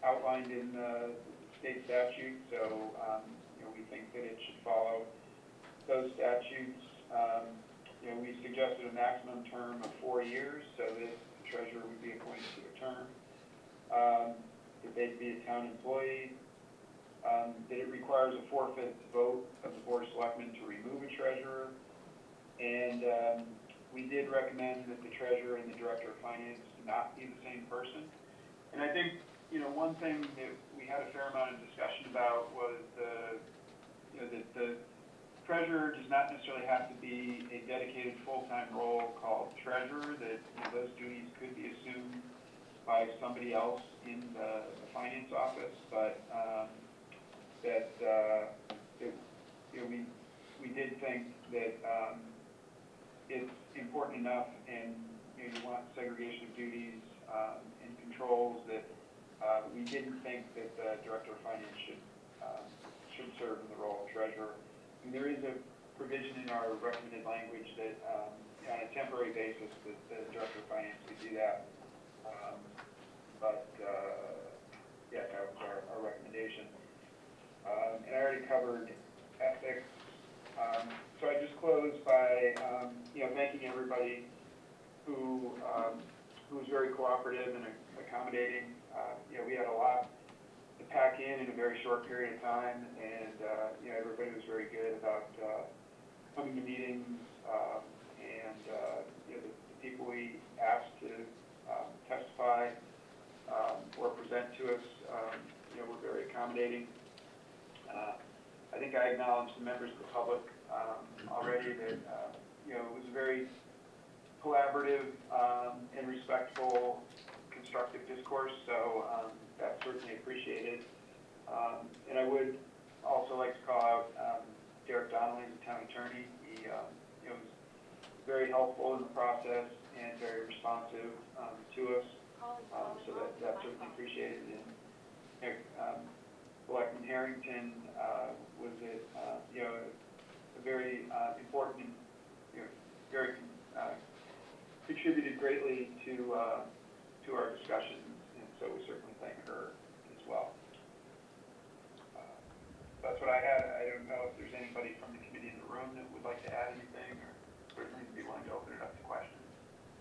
Speaker 11: outlined in the state statute, so, we think that it should follow those statutes. We suggested a maximum term of 4 years, so that the treasurer would be appointed to a term. That they'd be a town employee. That it requires a 4/5 vote of the Board of Selectmen to remove a treasurer. And we did recommend that the treasurer and the director of finance not be the same person. And I think, one thing that we had a fair amount of discussion about was that the treasurer does not necessarily have to be a dedicated full-time role called treasurer, that those duties could be assumed by somebody else in the finance office, but we did think that it's important enough, and you want segregation of duties and controls, that we didn't think that the director of finance should serve in the role of treasurer. And there is a provision in our recommended language that on a temporary basis that the director of finance could do that. Yeah, that was our recommendation. And I already covered ethics. So I just close by, thanking everybody who was very cooperative and accommodating. We had a lot to pack in a very short period of time, and everybody was very good about coming to meetings, and the people we asked to testify or present to us, were very accommodating. I think I acknowledged the members of the public already that it was a very collaborative and respectful, constructive discourse, so that's certainly appreciated. And I would also like to call out Derek Donnelly, the town attorney. He was very helpful in the process and very responsive to us, so that's certainly appreciated. And Selectman Harrington was a very important, very contributed greatly to our discussions, and so we certainly thank her as well. That's what I had. I don't know if there's anybody from the committee in the room that would like to add anything, or certainly be willing to open it up to questions.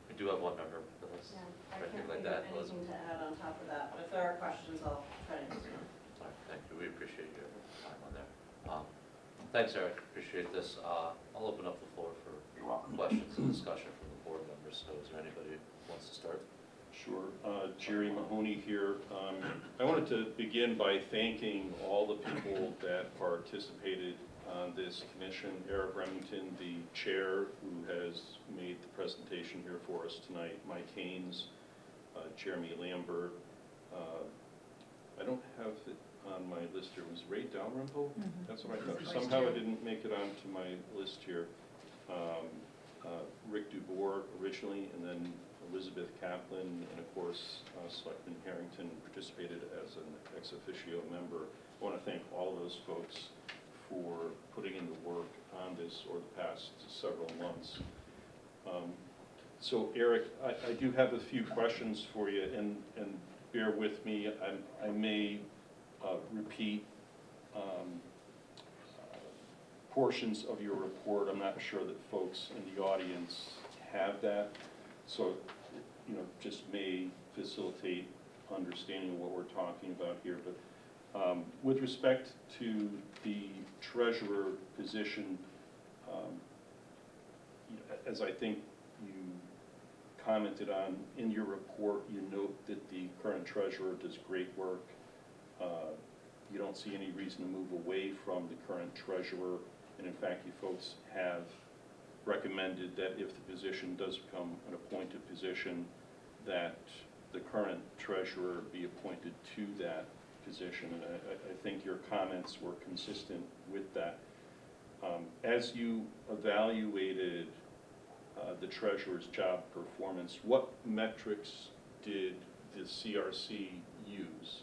Speaker 2: We do have one member with us.
Speaker 12: Yeah, I
Speaker 2: Right,
Speaker 12: can't
Speaker 2: like
Speaker 12: think
Speaker 2: that,
Speaker 12: of anything to add on top of that, but if there are questions, I'll try to answer them.
Speaker 2: All right, thank you, we appreciate your time on there. Thanks, Eric, appreciate this. I'll open up the floor for
Speaker 11: You're welcome.
Speaker 2: questions and discussion from the board members. So is there anybody who wants to start?
Speaker 8: Sure. Jerry Mahoney here. I wanted to begin by thanking all the people that participated on this commission. Eric Remington, the chair, who has made the presentation here for us tonight. Mike Haynes, Jeremy Lambert. I don't have it on my list here. Was Ray Dalrymple? That's what I thought. Somehow it didn't make it onto my list here. Rick Dubois originally, and then Elizabeth Kaplan, and of course, Selectman Harrington participated as an ex officio member. I want to thank all those folks for putting in the work on this over the past several months. So Eric, I do have a few questions for you, and bear with me. I may repeat portions of your report. I'm not sure that folks in the audience have that. So, just may facilitate understanding what we're talking about here. But with respect to the treasurer position, as I think you commented on in your report, you note that the current treasurer does great work. You don't see any reason to move away from the current treasurer. And in fact, you folks have recommended that if the position does become an appointed position, that the current treasurer be appointed to that position. And I think your comments were consistent with that. As you evaluated the treasurer's job performance, what metrics did the CRC use?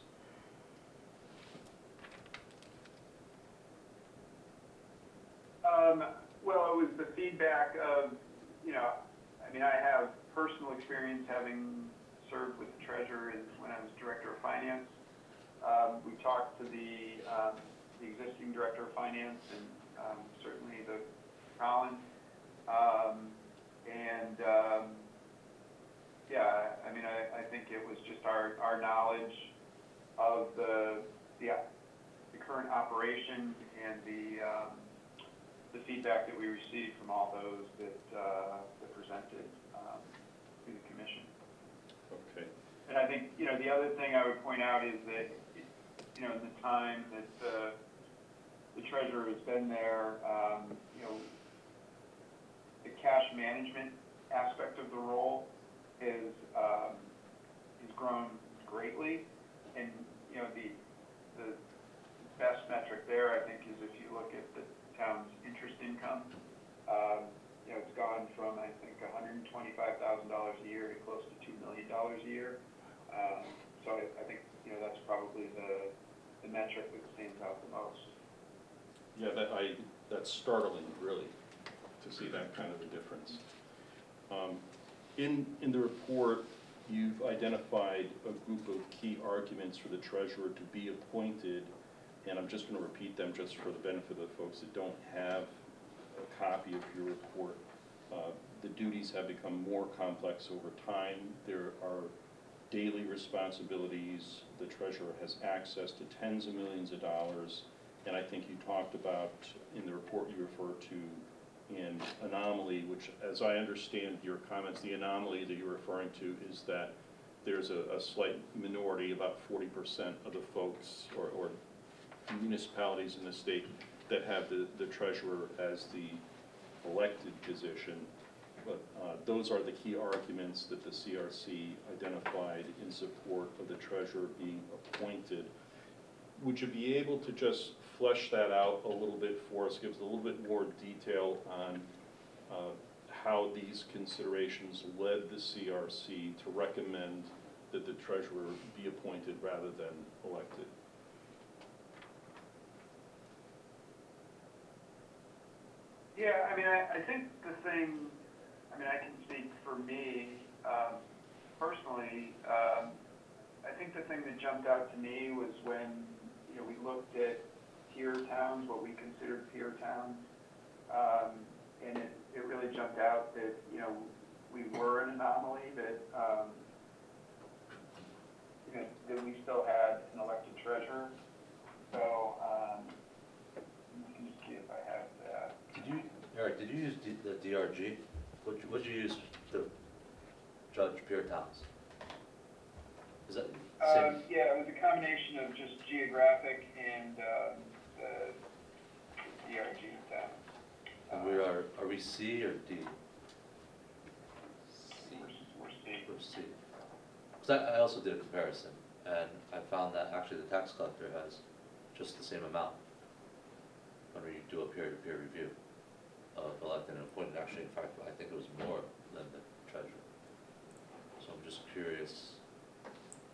Speaker 11: Well, it was the feedback of, I have personal experience having served with the treasurer is when I was director of finance. We talked to the existing director of finance and certainly the Colin. Yeah, I mean, I think it was just our knowledge of the current operation and the feedback that we received from all those that presented to the commission.
Speaker 8: Okay.
Speaker 11: And I think, the other thing I would point out is that, in the time that the treasurer has been there, the cash management aspect of the role has grown greatly. And, the best metric there, I think, is if you look at the town's interest income. It's gone from, I think, $125,000 a year to close to $2 million a year. So I think, that's probably the metric that stands out the most.
Speaker 8: Yeah, that's startling, really, to see that kind of a difference. In the report, you've identified a group of key arguments for the treasurer to be appointed, and I'm just going to repeat them just for the benefit of the folks that don't have a copy of your report. The duties have become more complex over time. There are daily responsibilities. The treasurer has access to tens of millions of dollars, and I think you talked about, in the report you refer to, an anomaly, which, as I understand your comments, the anomaly that you're referring to is that there's a slight minority, about 40% of the folks or municipalities in the state that have the treasurer as the elected position. But those are the key arguments that the CRC identified in support of the treasurer being appointed. Would you be able to just flesh that out a little bit for us, give us a little bit more detail on how these considerations led the CRC to recommend that the treasurer be appointed rather than elected?
Speaker 11: Yeah, I mean, I think the thing, I can speak for me personally. I think the thing that jumped out to me was when, we looked at peer towns, what we considered peer towns, and it really jumped out that, we were an anomaly, that, that we still had an elected treasurer. So, let me see if I have that.
Speaker 2: Eric, did you use the DRG? What'd you use to judge peer towns? Is that the same?
Speaker 11: Yeah, it was a combination of just geographic and the DRG towns.
Speaker 2: And are we C or D?
Speaker 11: We're C.
Speaker 2: We're C. Because I also did a comparison, and I found that actually the tax collector has just the same amount when we do a peer-to-peer review of elected and appointed. Actually, in fact, I think it was more than the treasurer. So I'm just curious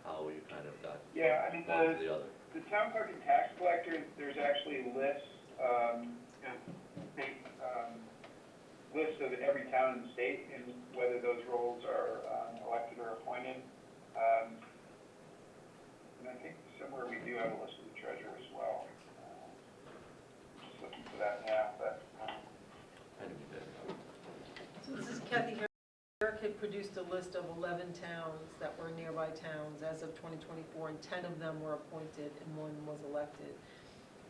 Speaker 2: how you kind of got one to the other.
Speaker 11: The town clerk and tax collector, there's actually lists, lists of every town in the state and whether those roles are elected or appointed. And I think somewhere we do have a list of the treasurer as well. Just looking for that now, but.
Speaker 2: I didn't do that.
Speaker 6: So this is Kathy. Eric had produced a list of 11 towns that were nearby towns as of 2024, and 10 of them were appointed and 1 was elected.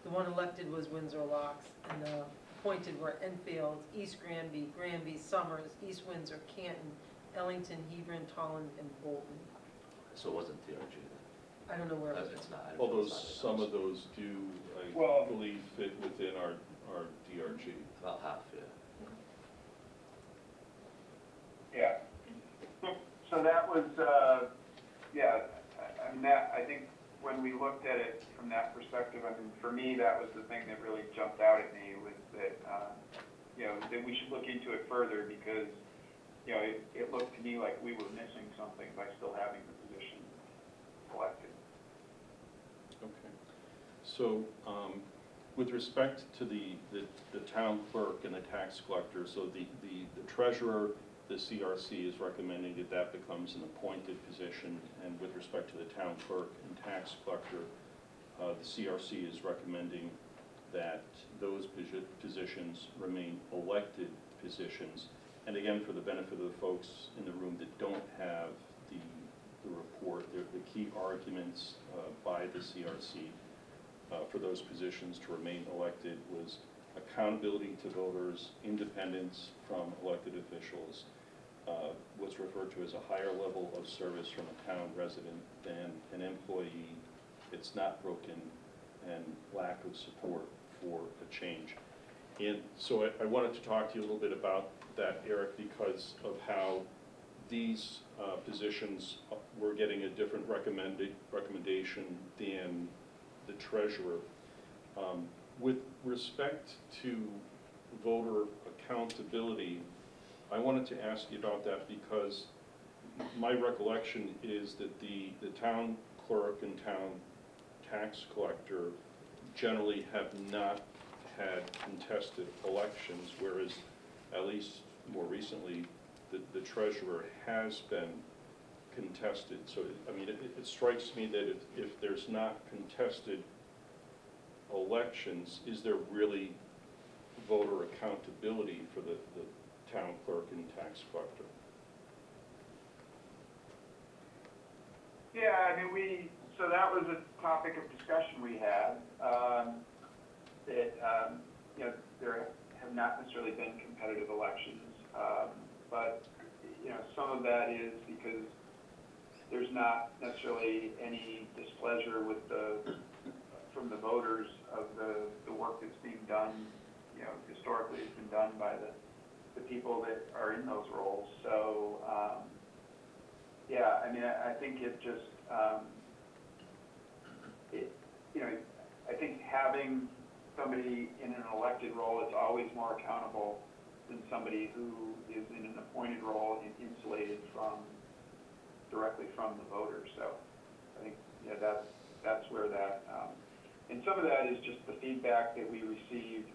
Speaker 6: The one elected was Windsor Locks, and the appointed were Enfield, East Granby, Granby, Somers, East Windsor, Canton, Ellington, Hebron, Tolland, and Bolton.
Speaker 2: So it wasn't DRG then?
Speaker 6: I don't know where it was.
Speaker 2: It's not.
Speaker 8: Although some of those do, I believe, fit within our DRG.
Speaker 2: About half, yeah.
Speaker 11: Yeah. So that was, I think when we looked at it from that perspective, for me, that was the thing that really jumped out at me was that, that we should look into it further because, it looked to me like we were missing something by still having the position elected.
Speaker 8: Okay. So, with respect to the town clerk and the tax collector, so the treasurer the CRC is recommending that that becomes an appointed position, and with respect to the town clerk and tax collector, the CRC is recommending that those positions remain elected positions. And again, for the benefit of the folks in the room that don't have the report, the key arguments by the CRC for those positions to remain elected was accountability to voters, independence from elected officials, what's referred to as a higher level of service from a town resident than an employee, it's not broken, and lack of support for a change. And so I wanted to talk to you a little bit about that, Eric, because of how these positions were getting a different recommendation than the treasurer. With respect to voter accountability, I wanted to ask you about that because my recollection is that the town clerk and town tax collector generally have not had contested elections, whereas at least more recently, the treasurer has been contested. So, I mean, it strikes me that if there's not contested elections, is there really voter accountability for the town clerk and tax collector?
Speaker 11: Yeah, I mean, so that was a topic of discussion we had, that, you know, there have not necessarily been competitive elections, but, you know, some of that is because there's not necessarily any displeasure with from the voters of the work that's being done, you know, historically it's been done by the people that are in those roles. So, yeah, I mean, I think it just, you know, I think having somebody in an elected role is always more accountable than somebody who is in an appointed role and insulated directly from the voters. So I think, yeah, that's where that, and some of that is just the feedback that we received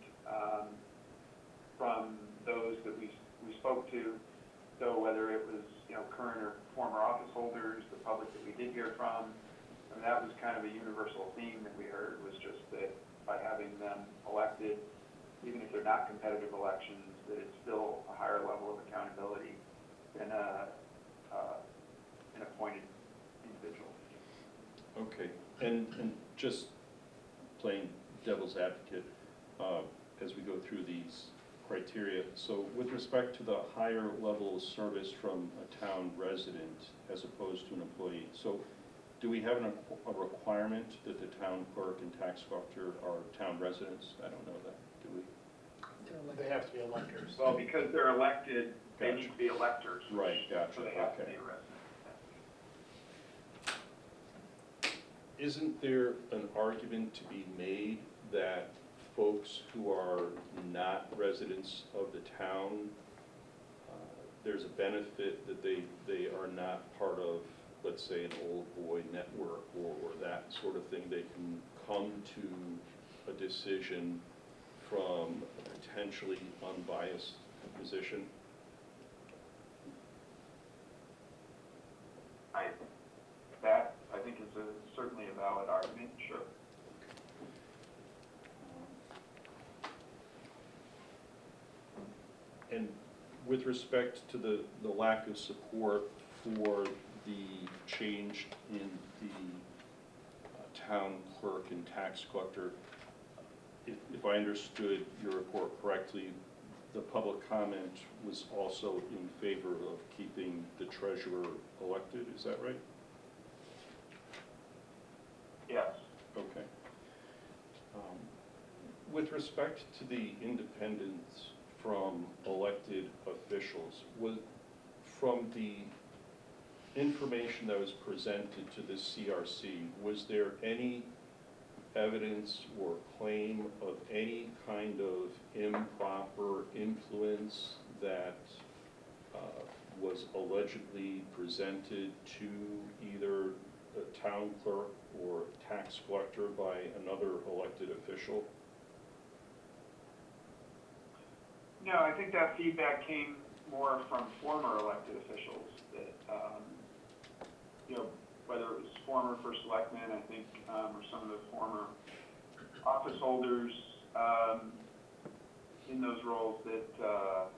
Speaker 11: from those that we spoke to. So whether it was, you know, current or former office holders, the public that we did hear from, and that was kind of a universal theme that we heard, was just that by having them elected, even if they're not competitive elections, that it's still a higher level of accountability than an appointed individual.
Speaker 8: Okay, and just playing devil's advocate as we go through these criteria. So with respect to the higher level of service from a town resident as opposed to an employee, so do we have a requirement that the town clerk and tax collector are town residents? I don't know that, do we?
Speaker 1: They have to be electors.
Speaker 11: Well, because they're elected, they
Speaker 8: Gotcha.
Speaker 11: need to be electors.
Speaker 8: Right, gotcha,
Speaker 11: So they have to
Speaker 8: okay.
Speaker 11: be a resident.
Speaker 8: Isn't there an argument to be made that folks who are not residents of the town, there's a benefit that they are not part of, let's say, an old boy network or that sort of thing? They can come to a decision from a potentially unbiased position?
Speaker 11: I think is certainly a valid argument, sure.
Speaker 8: And with respect to the lack of support for the change in the town clerk and tax collector, if I understood your report correctly, the public comment was also in favor of keeping the treasurer elected, is that right?
Speaker 11: Yes.
Speaker 8: Okay. With respect to the independence from elected officials, from the information that was presented to the CRC, was there any evidence or claim of any kind of improper influence that was allegedly presented to either the town clerk or tax collector by another elected official?
Speaker 11: No, I think that feedback came more from former elected officials that, you know, whether it was former first selectmen, I think, or some of the former office holders in those roles that,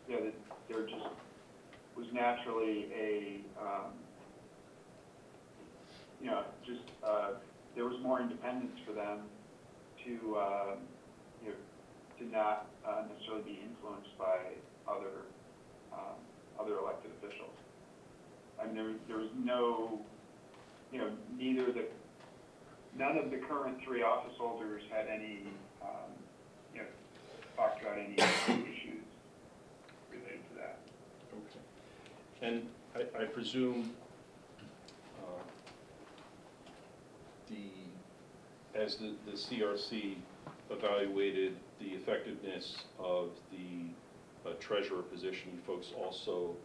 Speaker 11: yeah, that there just was naturally a, you know, just, there was more independence for them to, you know, to not necessarily be influenced by other, other elected officials. I mean, there was no, you know, none of the current three office holders had any, you know, talked about any issues related to that.
Speaker 8: Okay. And I presume as the CRC evaluated the effectiveness of the treasurer position, you folks also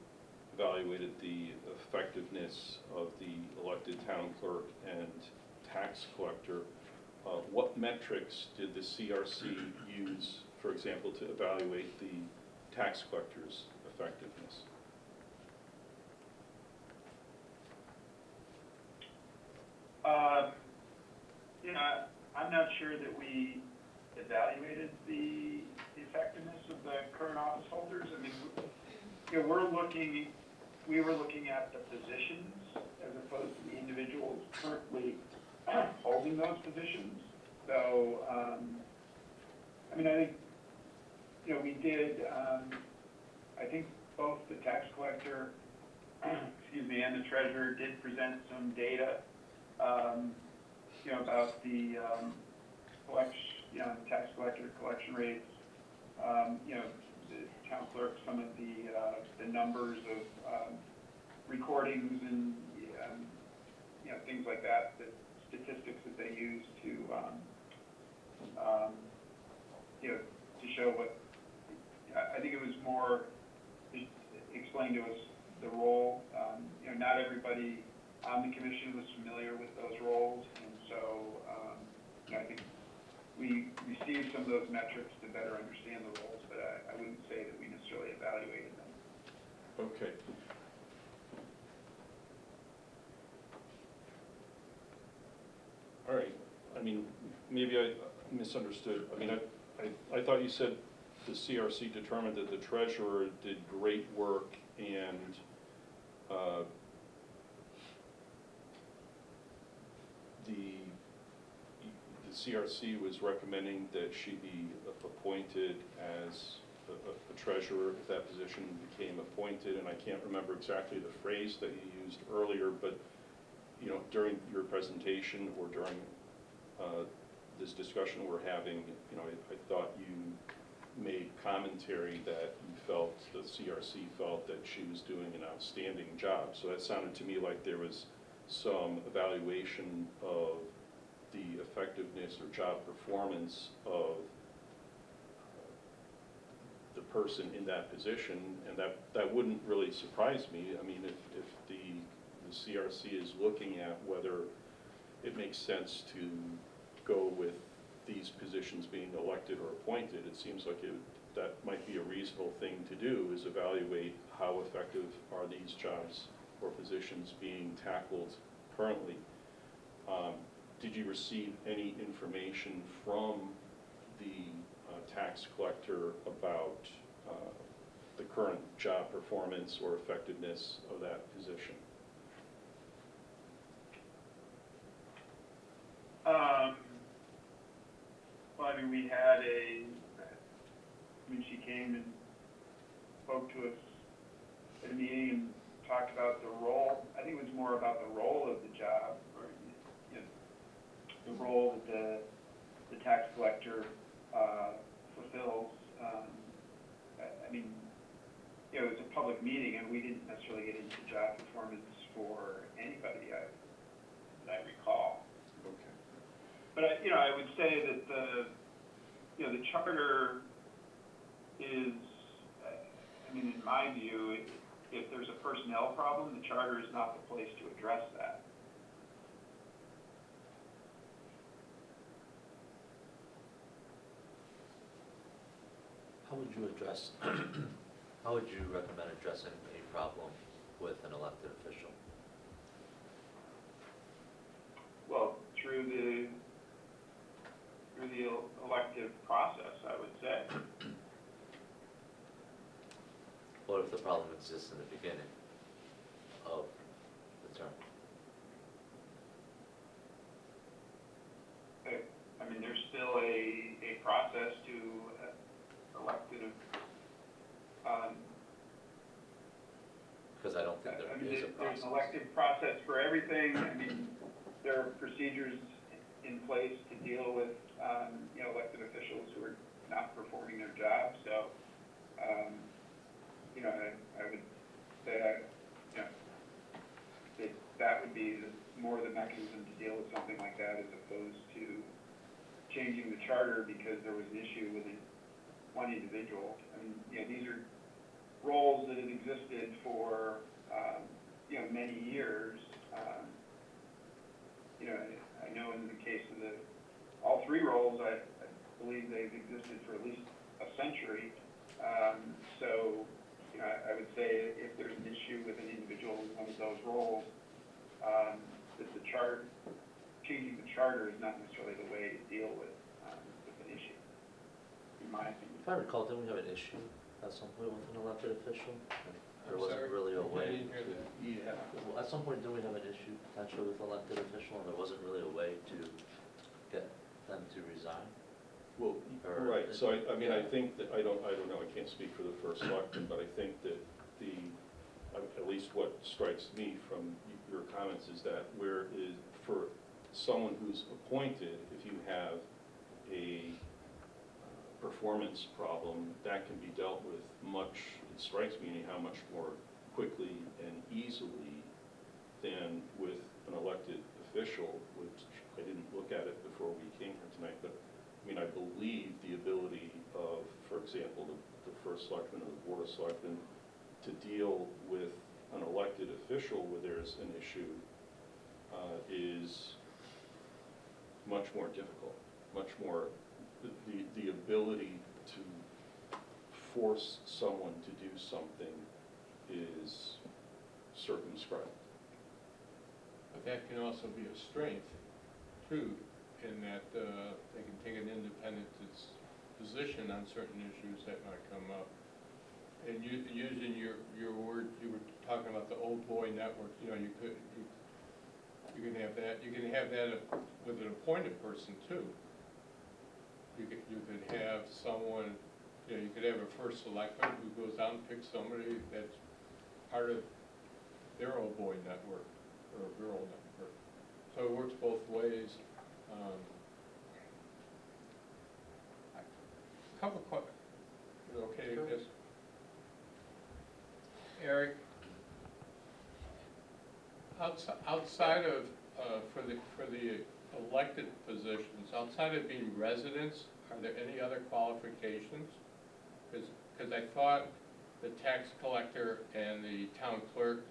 Speaker 8: evaluated the effectiveness of the elected town clerk and tax collector. What metrics did the CRC use, for example, to evaluate the tax collector's effectiveness?
Speaker 11: You know, I'm not sure that we evaluated the effectiveness of the current office holders. I mean, you know, we were looking at the positions as opposed to the individuals currently holding those positions. So, I mean, I think, you know, we did, I think both the tax collector, excuse me, and the treasurer did present some data, you know, about the collection, you know, the tax collector collection rates, you know, the town clerk, some of the numbers of recordings and, you know, things like that, the statistics that they use to, you know, to show what, I think it was more, just explain to us the role. You know, not everybody on the commission was familiar with those roles, and so, you know, I think we received some of those metrics to better understand the roles, but I wouldn't say that we necessarily evaluated them.
Speaker 8: Okay. All right. I mean, maybe I misunderstood. I mean, I thought you said the CRC determined that the treasurer did great work and the CRC was recommending that she be appointed as a treasurer if that position became appointed, and I can't remember exactly the phrase that you used earlier, but you know, during your presentation or during this discussion we're having, you know, I thought you made commentary that you felt, the CRC felt that she was doing an outstanding job. So that sounded to me like there was some evaluation of the effectiveness or job performance of the person in that position, and that wouldn't really surprise me. I mean, if the CRC is looking at whether it makes sense to go with these positions being elected or appointed, it seems like that might be a reasonable thing to do, is evaluate how effective are these jobs or positions being tackled currently. Did you receive any information from the tax collector about the current job performance or effectiveness of that position?
Speaker 11: Well, I mean, we had she came and spoke to us at a meeting and talked about the role. I think it was more about the role of the job, or, you know, the role that the tax collector fulfills. I mean, you know, it's a public meeting, and we didn't necessarily get into job performance for anybody that I recall.
Speaker 8: Okay.
Speaker 11: But you know, I would say that the charter is, I mean, in my view, if there's a personnel problem, the charter is not the place to address that.
Speaker 2: How would you address How would you recommend addressing a problem with an elected official?
Speaker 11: Well, through the elective process, I would say.
Speaker 2: What if the problem exists in the beginning of the term?
Speaker 11: I mean, there's still a process to elected,
Speaker 2: Because I don't think
Speaker 11: I
Speaker 2: there
Speaker 11: mean,
Speaker 2: is a
Speaker 11: there's
Speaker 2: process.
Speaker 11: an elective process for everything. I mean, there are procedures in place to deal with, elected officials who are not performing their job. So, I would say, that would be more the mechanism to deal with something like that, as opposed to changing the charter because there was an issue with one individual. I mean, these are roles that have existed for, many years. I know in the case of all three roles, I believe they've existed for at least a century. So, I would say if there's an issue with an individual in one of those roles, that changing the charter is not necessarily the way to deal with an issue, in my opinion.
Speaker 2: If I recall, didn't we have an issue at some point with an elected official? There
Speaker 9: I'm
Speaker 2: wasn't
Speaker 9: sorry?
Speaker 2: really a
Speaker 9: I
Speaker 2: way.
Speaker 9: didn't hear that.
Speaker 8: Yeah.
Speaker 2: Well, at some point, didn't we have an issue potentially with elected official, and there wasn't really a way to get them to resign?
Speaker 8: Well,
Speaker 2: Or-
Speaker 8: right, so I mean, I
Speaker 2: Yeah.
Speaker 8: think that, I don't know, I can't speak for the first selectman, but I think that at least what strikes me from your comments is that for someone who's appointed, if you have a performance problem, that can be dealt with it strikes me anyhow, much more quickly and easily than with an elected official, which I didn't look at it before we came here tonight, but I mean, I believe the ability of, for example, the first selectman or the board of selectmen to deal with an elected official where there's an issue is much more difficult, much more, the ability to force someone to do something is circumscribed.
Speaker 9: But that can also be a strength, too, in that they can take an independent position on certain issues that might come up. And using your word, you were talking about the old boy network, you can have that. You can have that with an appointed person, too. You could have someone, you could have a first selectman who goes out and picks somebody that's part of their old boy network or girl network. So it works both ways. Couple of questions. Okay,
Speaker 6: Sure.
Speaker 9: yes. Eric, outside of, for the elected positions, outside of being residents, are there any other qualifications? Because I thought the tax collector and the town clerk,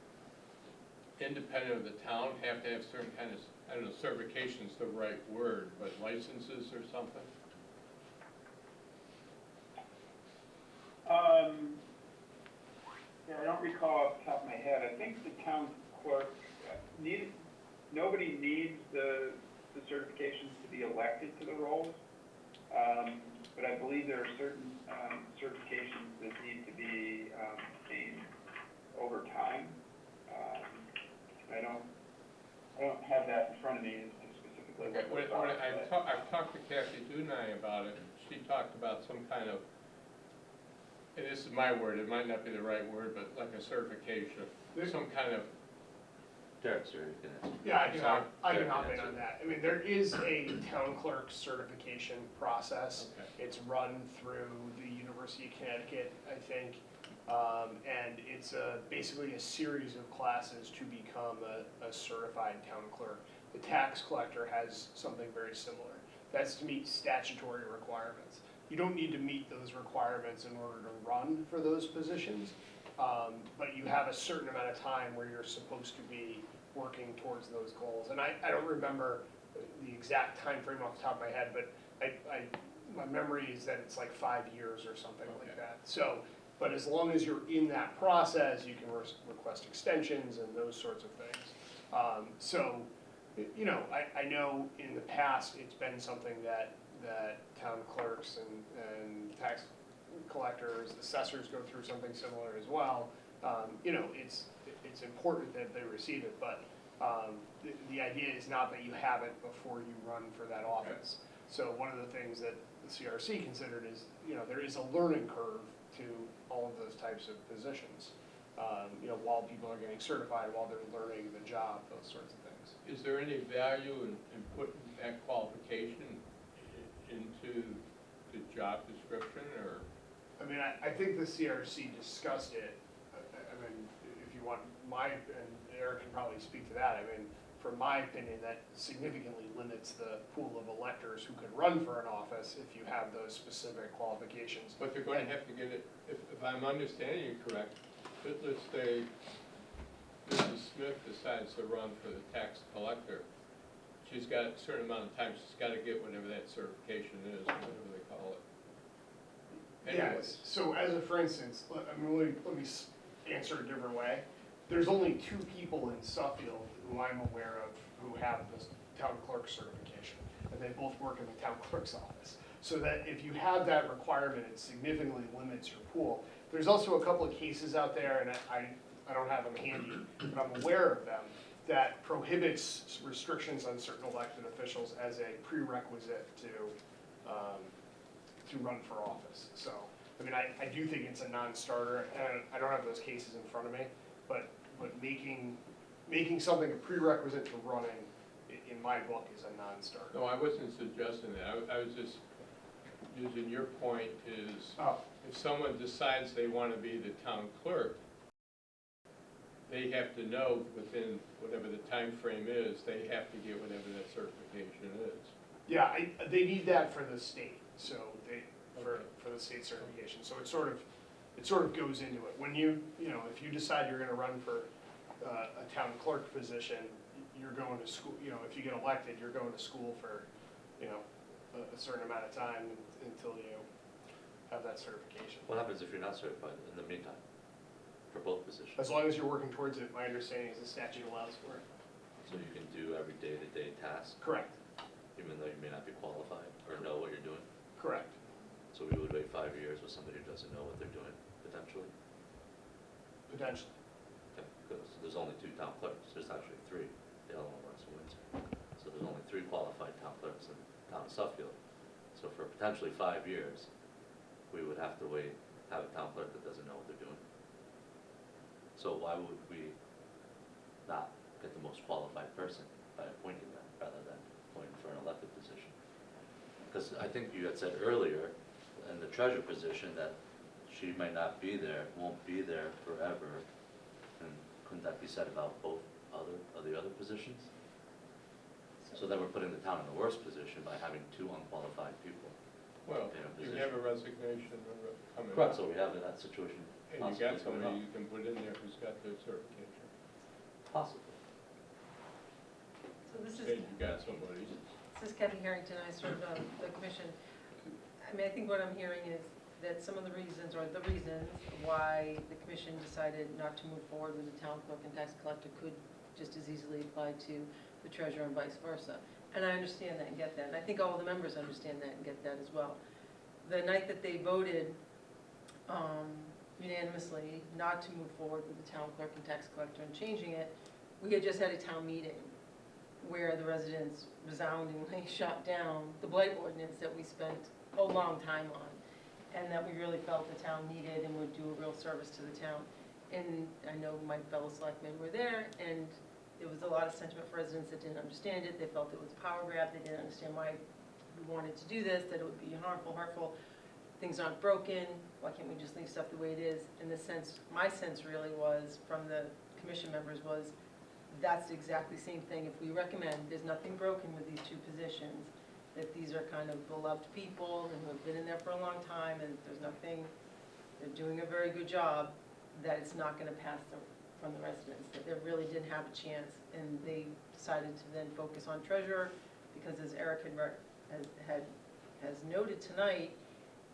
Speaker 9: independent of the town, have to have certain kind of, I don't know, certification's the right word, but licenses or something?
Speaker 11: I don't recall off the top of my head. I think the town clerk nobody needs the certifications to be elected to the roles. But I believe there are certain certifications that need to be obtained over time. I don't have that in front of me specifically.
Speaker 9: Okay,
Speaker 11: what those are, but-
Speaker 9: I've talked to Kathy Dunai about it. She talked about some kind of, and this is my word, it might not be the right word, but like a certification, some kind of.
Speaker 2: Derek, sir, you can answer.
Speaker 13: Yeah, I can
Speaker 2: Derek
Speaker 13: hop
Speaker 2: can
Speaker 13: in
Speaker 2: answer.
Speaker 13: on that. I mean, there is a town clerk certification process.
Speaker 9: Okay.
Speaker 13: It's run through the University of Connecticut, I think. And it's basically a series of classes to become a certified town clerk. The tax collector has something very similar. That's to meet statutory requirements. You don't need to meet those requirements in order to run for those positions, but you have a certain amount of time where you're supposed to be working towards those goals. And I don't remember the exact time frame off the top of my head, but my memory is that it's like 5 years or something like that. So But as long as you're in that process, you can request extensions and those sorts of things. So, you know, I know in the past, it's been something that town clerks and tax collectors, assessors go through something similar as well. You know, it's important that they receive it, but the idea is not that you have it before you run for that office. So one of the things that the CRC considered is, you know, there is a learning curve to all of those types of positions. You know, while people are getting certified, while they're learning the job, those sorts of things.
Speaker 9: Is there any value in putting that qualification into the job description, or?
Speaker 13: I mean, I think the CRC discussed it. I mean, if you want and Eric can probably speak to that. I mean, from my opinion, that significantly limits the pool of electors who could run for an office if you have those specific qualifications.
Speaker 9: But they're going to have to get it, if I'm understanding you correct, let's say Mrs. Smith decides to run for the tax collector. She's got a certain amount of time, she's got to get whatever that certification is, whatever they call it. Anyways.
Speaker 13: Yes, so as a, for instance, let me answer a different way. There's only 2 people in Suffield who I'm aware of who have this town clerk certification, and they both work in the town clerk's office. So that if you have that requirement, it significantly limits your pool. There's also a couple of cases out there, and I don't have them handy, but I'm aware of them, that prohibits restrictions on certain elected officials as a prerequisite to run for office. So, I mean, I do think it's a non-starter, and I don't have those cases in front of me, but making something a prerequisite to running, in my book, is a non-starter.
Speaker 9: No, I wasn't suggesting that. I was just using your point is, if someone decides they want to be the town clerk, they have to know within whatever the time frame is, they have to get whatever that certification is.
Speaker 13: Yeah, they need that for the state, so for the state certification. So it sort of goes into it. When you know, if you decide you're going to run for a town clerk position, you're going to school. You know, if you get elected, you're going to school for, you know, a certain amount of time until you have that certification.
Speaker 2: What happens if you're not certified in the meantime, for both positions?
Speaker 13: As long as you're working towards it, my understanding is the statute allows for it.
Speaker 2: So you can do every day-to-day task,
Speaker 13: Correct.
Speaker 2: even though you may not be qualified or know what you're doing?
Speaker 13: Correct.
Speaker 2: So we would wait 5 years with somebody who doesn't know what they're doing, potentially?
Speaker 13: Potentially.
Speaker 2: Okay, because there's only 2 town clerks, there's actually 3, the other one works in Windsor. So there's only 3 qualified town clerks in the town of Suffield. So for potentially 5 years, we would have to have a town clerk that doesn't know what they're doing. So why would we not get the most qualified person by appointing them, rather than appointing for an elected position? Because I think you had said earlier, in the treasurer position, that she might not be there, won't be there forever, and couldn't that be said about both of the other positions? So that we're putting the town in a worse position by having 2 unqualified people.
Speaker 9: Well,
Speaker 2: in a
Speaker 9: you
Speaker 2: position.
Speaker 9: have a resignation coming up.
Speaker 2: Correct, so we have that situation
Speaker 9: And you
Speaker 2: possibly
Speaker 9: got
Speaker 2: coming
Speaker 9: somebody
Speaker 2: up.
Speaker 9: you can put in there who's got the certification.
Speaker 2: Possibly.
Speaker 6: So this
Speaker 9: And
Speaker 6: is
Speaker 9: you got somebody.
Speaker 6: Kathy Harrington, I served on the commission. I mean, I think what I'm hearing is that some of the reasons why the commission decided not to move forward with the town clerk and tax collector could just as easily apply to the treasurer and vice versa. And I understand that and get that, and I think all the members understand that and get that as well. The night that they voted unanimously not to move forward with the town clerk and tax collector and changing it, we had just had a town meeting where the residents resoundingly shot down the blight ordinance that we spent a long time on, and that we really felt the town needed and would do a real service to the town. And I know my fellow selectmen were there, and there was a lot of sentiment for residents that didn't understand it. They felt it was a power grab. They didn't understand why we wanted to do this, that it would be harmful, hurtful. Things aren't broken. Why can't we just leave stuff the way it is? In the sense, my sense really was, from the commission members, was that's exactly the same thing. If we recommend there's nothing broken with these 2 positions, that these are kind of beloved people and who have been in there for a long time, and there's nothing, they're doing a very good job, that it's not going to pass from the residents, that they really didn't have a chance, and they decided to then focus on treasurer, because as Eric has noted tonight,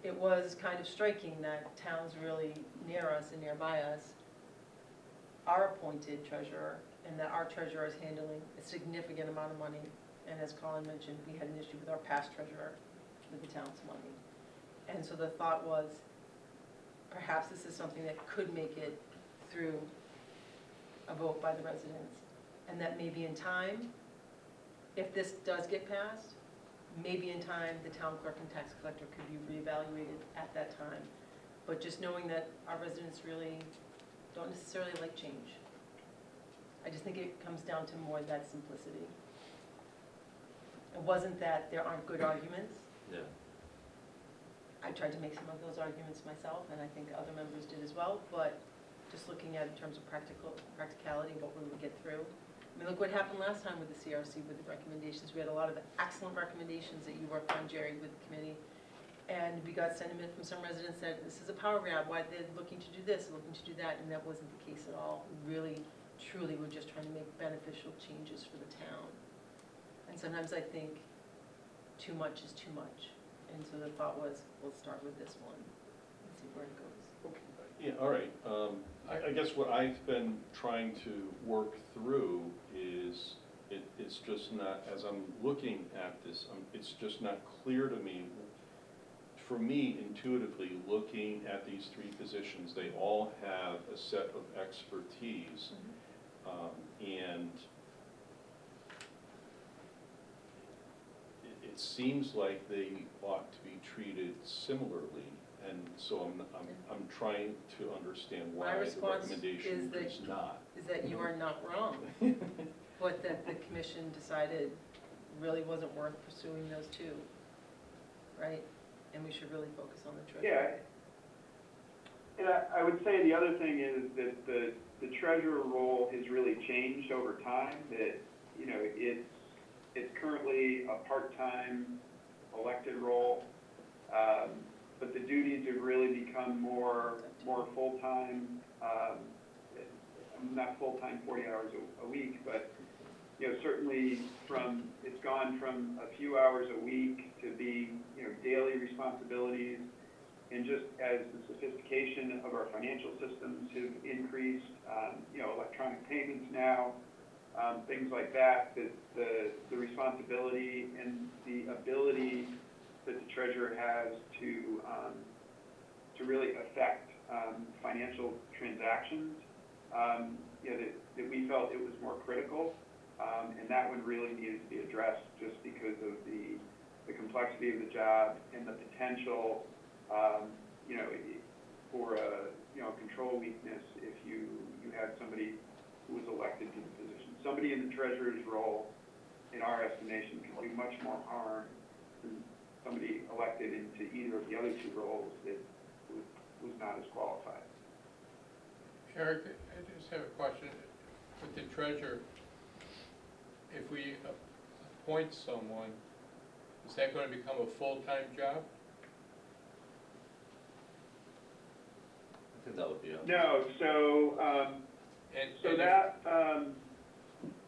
Speaker 6: it was kind of striking that towns really near us and nearby us are appointed treasurer, and that our treasurer is handling a significant amount of money. And as Colin mentioned, we had an issue with our past treasurer with the town's money. And so the thought was, perhaps this is something that could make it through a vote by the residents. And that maybe in time, if this does get passed, maybe in time, the town clerk and tax collector could be reevaluated at that time. But just knowing that our residents really don't necessarily like change. I just think it comes down to more that simplicity. It wasn't that there aren't good arguments.
Speaker 2: Yeah.
Speaker 6: I tried to make some of those arguments myself, and I think other members did as well, but just looking at it in terms of practicality, what we would get through. I mean, look what happened last time with the CRC with the recommendations. We had a lot of excellent recommendations that you worked on, Jerry, with the committee. And we got sentiment from some residents that this is a power grab, why they're looking to do this, looking to do that, and that wasn't the case at all. We really, truly were just trying to make beneficial changes for the town. And sometimes I think too much is too much. And so the thought was, we'll start with this one and see where it goes.
Speaker 8: Yeah, all right. I guess what I've been trying to work through is, it's just not, as I'm looking at this, it's just not clear to me. For me, intuitively, looking at these three positions, they all have a set of expertise. And it seems like they ought to be treated similarly. And so I'm trying to understand
Speaker 6: My
Speaker 8: why the
Speaker 6: response
Speaker 8: recommendation is not.
Speaker 6: Is that you are not wrong, but that the commission decided really wasn't worth pursuing those two, right? And we should really focus on the treasurer.
Speaker 11: Yeah. And I would say the other thing is that the treasurer role has really changed over time, that, you know, it's currently a part-time elected role, but the duties have really become more full-time, not full-time 40 hours a week, but, you know, certainly it's gone from a few hours a week to being, you know, daily responsibilities. And just as the sophistication of our financial systems have increased, you know, electronic payments now, things like that, the responsibility and the ability that the treasurer has to really affect financial transactions, you know, that we felt it was more critical, and that one really needed to be addressed just because of the complexity of the job and the potential, you know, for a, you know, control weakness if you had somebody who was elected to the position. Somebody in the treasurer's role, in our estimation, can do much more harm than somebody elected into either of the other two roles that was not as qualified.
Speaker 9: Eric, I just have a question. With the treasurer, if we appoint someone, is that going to become a full-time job?
Speaker 2: I think that would be okay.
Speaker 11: No, so,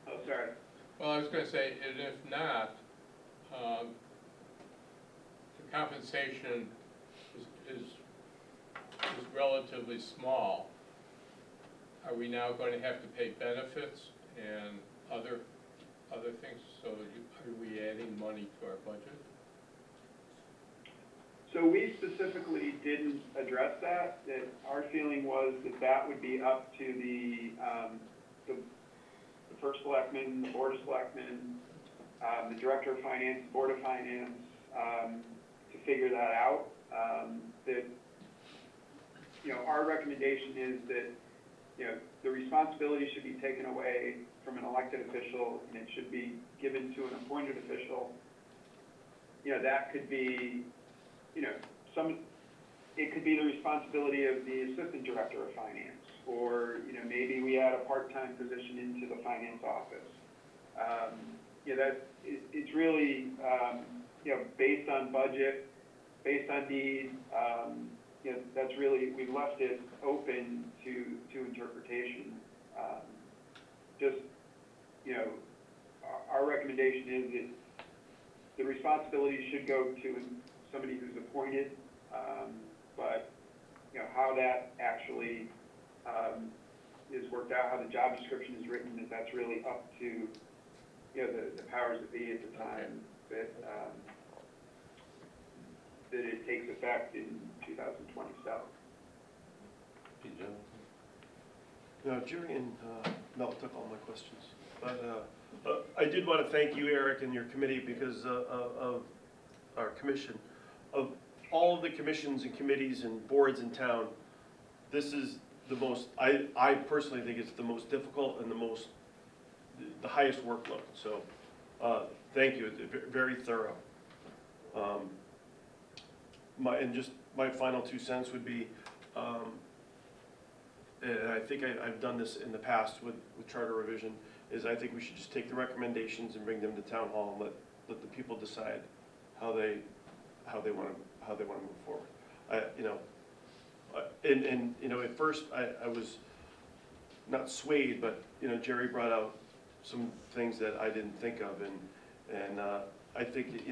Speaker 11: oh, sorry.
Speaker 9: Well, I was going to say, and if not, the compensation is relatively small. Are we now going to have to pay benefits and other things? So are we adding money to our budget?
Speaker 11: So we specifically didn't address that. That our feeling was that would be up to the first selectman, the board of selectmen, the director of finance, the board of finance, to figure that out. That, you know, our recommendation is that, you know, the responsibility should be taken away from an elected official and it should be given to an appointed official. You know, that could be, you know, it could be the responsibility of the assistant director of finance, or, you know, maybe we add a part-time position into the finance office. You know, it's really, you know, based on budget, based on need. You know, that's really, we've left it open to interpretation. Just, you know, our recommendation is that the responsibility should go to somebody who's appointed But, you know, how that actually is worked out, how the job description is written, that's really up to, you know, the powers that be at the time that it takes effect in 2027.
Speaker 2: Pete, do you have anything?
Speaker 10: No, Jerry and Mel took all my questions. But I did want to thank you, Eric, and your committee because of our commission. Of all of the commissions and committees and boards in town, this is the most, I personally think it's the most difficult and the highest workload. So thank you, it's very thorough. My final 2 cents would be, and I think I've done this in the past with charter revision, is I think we should just take the recommendations and bring them to town hall and let the people decide how they want to move forward. At first I was not swayed, but Jerry brought out some things that I didn't think of, and I think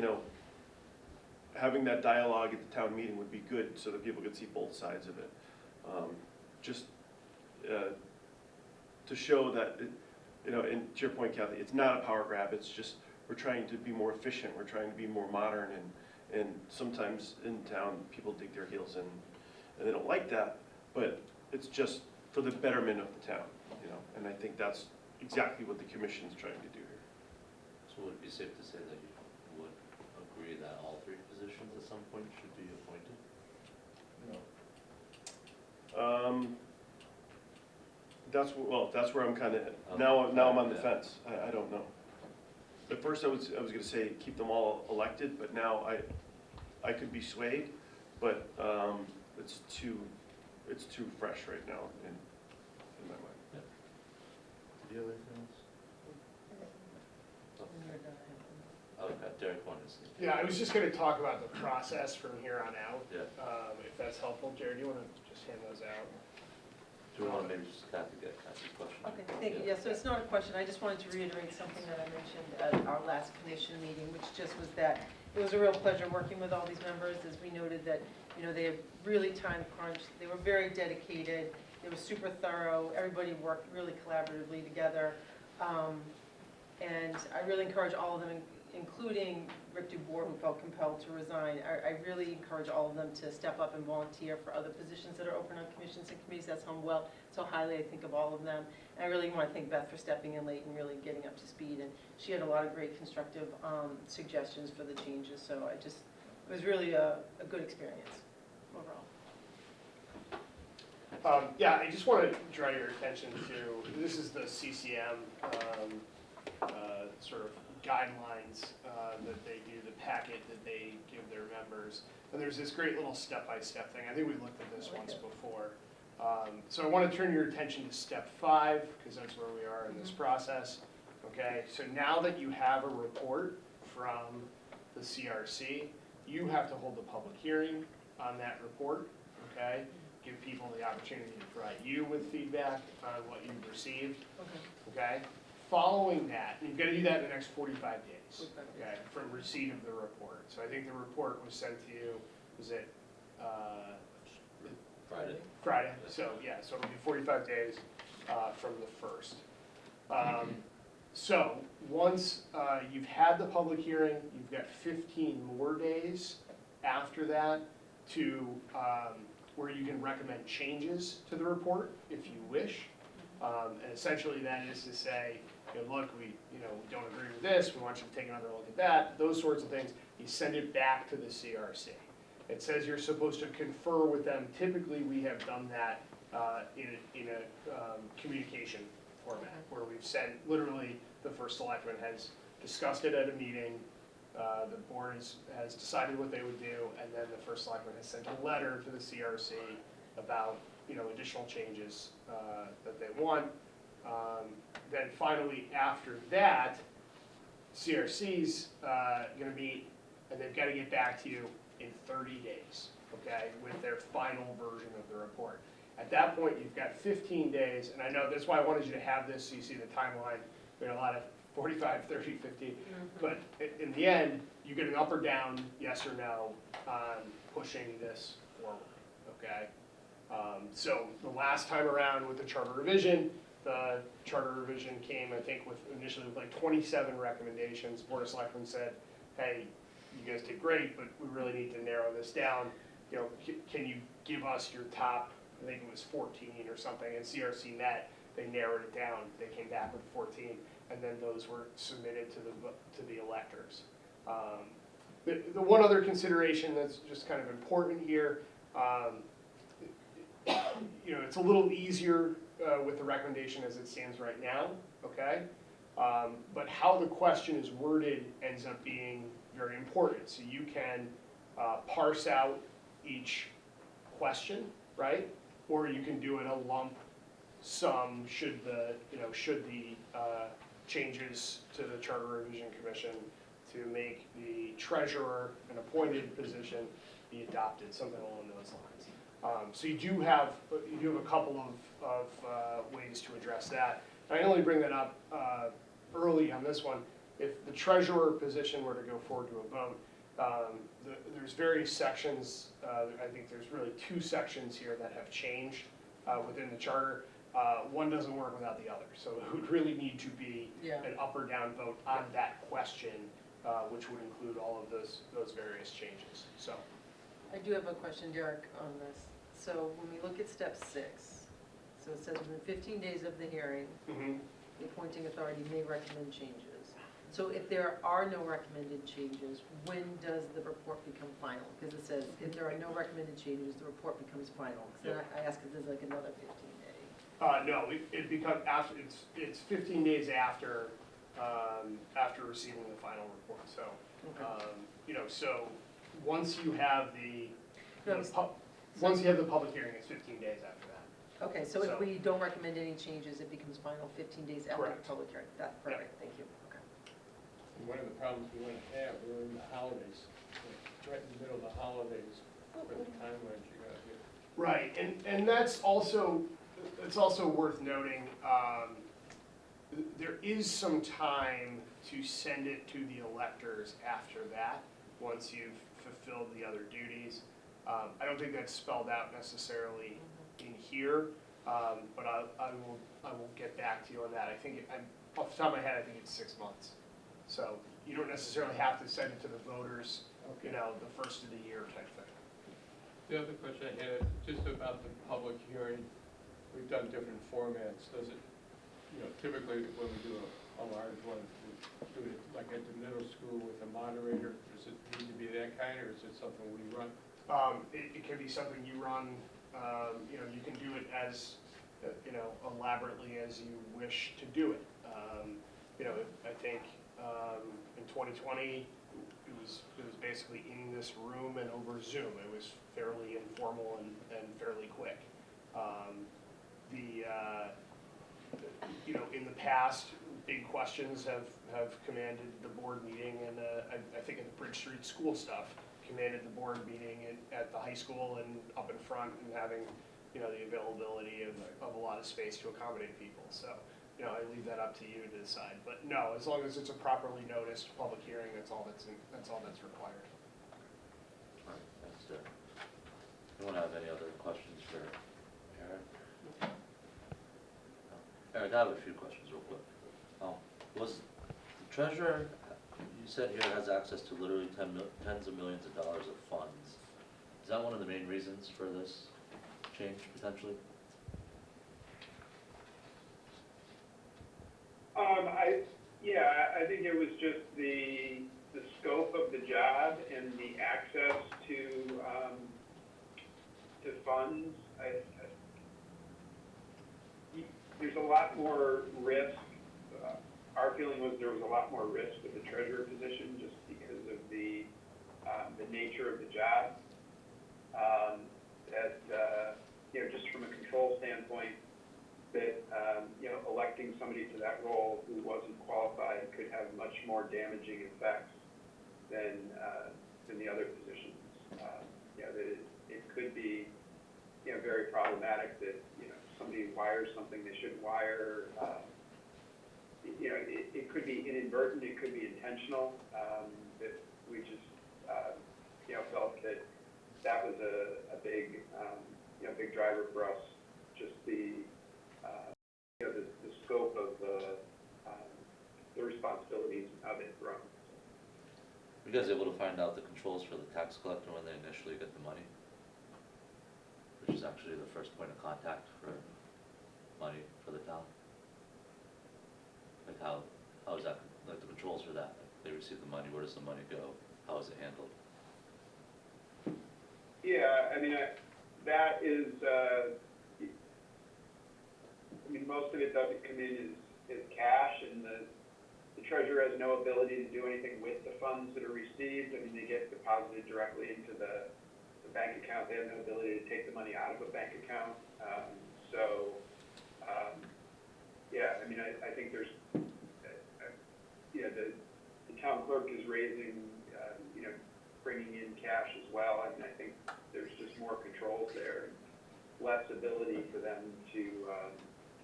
Speaker 10: having that dialogue at the town meeting would be good so that people could see both sides of it. To show that, and to your point, Kathy, it's not a power grab, it's just we're trying to be more efficient, we're trying to be more modern, and sometimes in town, people dig their heels in, and they don't like that, but it's just for the betterment of the town, and I think that's exactly what the commission's trying to do here.
Speaker 2: So would it be safe to say that you would agree that all 3 positions at some point should be appointed?
Speaker 10: That's where I'm kind of, now I'm on the fence, I don't know. At first I was gonna say keep them all elected, but now I could be swayed, but it's too fresh right now in my mind.
Speaker 2: Do you have anything else? Okay, Derek wanted to say.
Speaker 13: Yeah, I was just gonna talk about the process from here on out.
Speaker 2: Yeah.
Speaker 13: If that's helpful. Jared, do you wanna just hand those out?
Speaker 2: Do we want to maybe just Kathy get Kathy's question?
Speaker 6: Okay, thank you. Yeah, so it's not a question. I just wanted to reiterate something that I mentioned at our last commission meeting, which just was that it was a real pleasure working with all these members, as we noted that, they have really time crunched. They were very dedicated. They were super thorough. Everybody worked really collaboratively together. And I really encourage all of them, including Rick DuBois, who felt compelled to resign. I really encourage all of them to step up and volunteer for other positions that are open on commissions and committees. That's so highly I think of all of them. And I really want to thank Beth for stepping in late and really getting up to speed. And she had a lot of great constructive suggestions for the changes. So it was really a good experience overall.
Speaker 13: Yeah, I just want to draw your attention to, this is the CCM sort of guidelines that they do, the packet that they give their members. And there's this great little step-by-step thing. I think we looked at this once before. So I want to turn your attention to step 5, because that's where we are in this process. Okay, so now that you have a report from the CRC, you have to hold a public hearing on that report, okay? Give people the opportunity to provide you with feedback on what you've received, okay? Following that, and you've got to do that in the next 45 days, okay, from receipt of the report. So I think the report was sent to you, was it
Speaker 2: Friday.
Speaker 13: Friday, so yeah, so it'll be 45 days from the 1st. So once you've had the public hearing, you've got 15 more days after that to where you can recommend changes to the report if you wish. And essentially that is to say, look, we don't agree with this, we want you to take another look at that, those sorts of things. You send it back to the CRC. It says you're supposed to confer with them. Typically, we have done that in a communication format, where we've sent, literally, the first selectman has discussed it at a meeting, the board has decided what they would do, and then the first selectman has sent a letter to the CRC about additional changes that they want. Then finally, after that, CRC's gonna meet, and they've gotta get back to you in 30 days, okay, with their final version of the report. At that point, you've got 15 days, and I know that's why I wanted you to have this, so you see the timeline. We had a lot of 45, 30, 50. But in the end, you get an up or down, yes or no, on pushing this forward, okay? So the last time around with the charter revision came, I think, initially with like 27 recommendations. Board of Selectmen said, hey, you guys did great, but we really need to narrow this down. You know, can you give us your top, I think it was 14 or something, and CRC met, they narrowed it down, they came back with 14, and then those were submitted to the electors. The one other consideration that's just kind of important here, you know, it's a little easier with the recommendation as it stands right now, okay? But how the question is worded ends up being very important. So you can parse out each question, right? Or you can do it a lump sum should the changes to the Charter Revision Commission to make the treasurer an appointed position be adopted, something along those lines. So you do have a couple of ways to address that. And I only bring that up early on this one. If the treasurer position were to go forward to a vote, there's various sections. I think there's really 2 sections here that have changed within the charter. One doesn't work without the other, so it would really need to be an up or down vote on that question, which would include all of those various changes. So,
Speaker 6: I do have a question, Derek, on this. So when we look at step 6, so it says within 15 days of the hearing, the appointing authority may recommend changes. So if there are no recommended changes, when does the report become final? Because it says if there are no recommended changes, the report becomes final. So I ask if there's like another 15 days.
Speaker 13: No, it becomes after. It's 15 days after receiving the final report. So, you know, so once you have the public hearing, it's 15 days after that.
Speaker 6: Okay, so if we don't recommend any changes, it becomes final 15 days after
Speaker 13: Correct.
Speaker 6: the public hearing. That's perfect. Thank you. Okay.
Speaker 9: One of the problems we want to have, we're in the holidays, right in the middle of the holidays, for the timelines you got here.
Speaker 13: Right, and that's also worth noting. There is some time to send it to the electors after that, once you've fulfilled the other duties. I don't think that's spelled out necessarily in here, but I will get back to you on that. I think, off the top of my head, I think it's 6 months. So you don't necessarily have to send it to the voters, you know, the first of the year type thing.
Speaker 9: The other question I had, just about the public hearing, we've done different formats. Does it, you know, typically when we do a large one, we do it like at the middle school with a moderator. Does it need to be that kind, or is it something we run?
Speaker 13: It can be something you run. You know, you can do it as, you know, elaborately as you wish to do it. You know, I think in 2020, it was basically in this room and over Zoom. It was fairly informal and fairly quick. You know, in the past, big questions have commanded the board meeting, and I think in the Bridge Street school stuff, commanded the board meeting at the high school and up in front, and having, you know, the availability of a lot of space to accommodate people. So, you know, I leave that up to you to decide. But no, as long as it's a properly noticed public hearing, that's all that's required.
Speaker 2: All right, thanks, Derek. Anyone have any other questions for Eric? No? Eric, I have a few questions real quick. Was the treasurer, you said here, has access to literally tens of millions of dollars of funds. Is that one of the main reasons for this change, potentially?
Speaker 11: I think it was just the scope of the job and the access to funds. There's a lot more risk. Our feeling was there was a lot more risk with the treasurer position just because of the nature of the job. You know, just from a control standpoint, that you know, electing somebody to that role who wasn't qualified could have much more damaging effects than the other positions. You know, that it could be, you know, very problematic that, you know, somebody wires something they shouldn't wire. You know, it it could be inadvertent, it could be intentional, that we just, felt that that was a big, big driver for us, just the scope of the responsibilities of it growing.
Speaker 2: Were you guys able to find out the controls for the tax collector when they initially get the money? Which is actually the first point of contact for money for the town? Like how is that, like the controls for that? Like they receive the money, where does the money go? How is it handled?
Speaker 11: Yeah, I mean, that is, most of it doesn't come in as cash, and the treasurer has no ability to do anything with the funds that are received. I mean, they get deposited directly into the bank account. They have no ability to take the money out of a bank account. Yeah, I mean, I think there's, the town clerk is raising, bringing in cash as well, and I think there's just more controls there, less ability for them to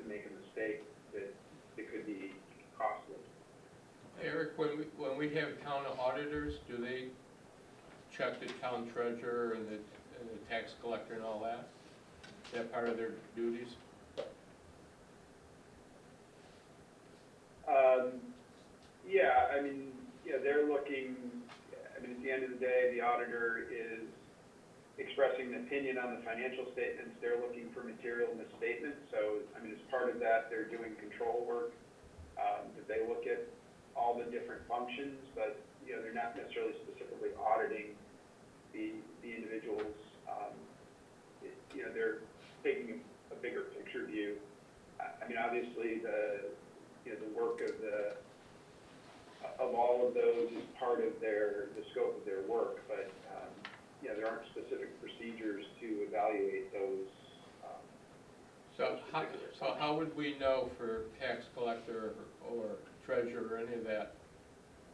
Speaker 11: make a mistake that could be costly.
Speaker 9: Eric, when we have town auditors, do they check the town treasurer and the tax collector and all that? Is that part of their duties?
Speaker 11: Yeah, I mean, they're looking, at the end of the day, the auditor is expressing an opinion on the financial statements. They're looking for material misstatements. So, as part of that, they're doing control work. That they look at all the different functions, but, they're not necessarily specifically auditing the individuals. They're taking a bigger picture view. Obviously, the work of all of those is part of the scope of their work, but there aren't specific procedures to evaluate those.
Speaker 9: So how would we know for tax collector or treasurer or any of that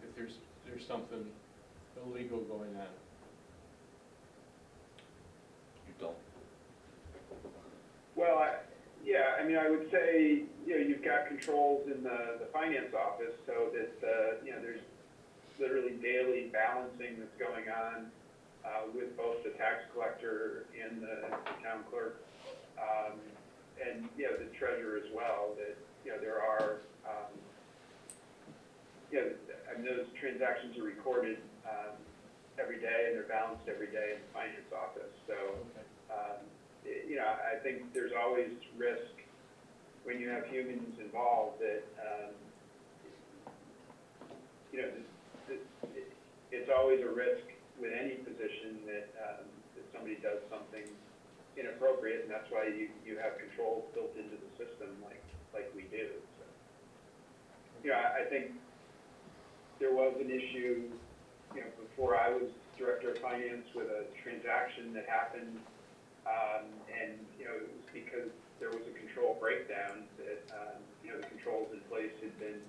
Speaker 9: if there's something illegal going on?
Speaker 2: You don't?
Speaker 11: Well, I would say, you've got controls in the finance office so that, there's literally daily balancing that's going on with both the tax collector and the town clerk, and, the treasurer as well, that, there are, those transactions are recorded every day and they're balanced every day in the finance office. So, I think there's always risk when you have humans involved that, it's always a risk with any position that somebody does something inappropriate, and that's why you have controls built into the system like we do. So, I think there was an issue, before I was director of finance with a transaction that happened, and, it was because there was a control breakdown that, the controls in place had been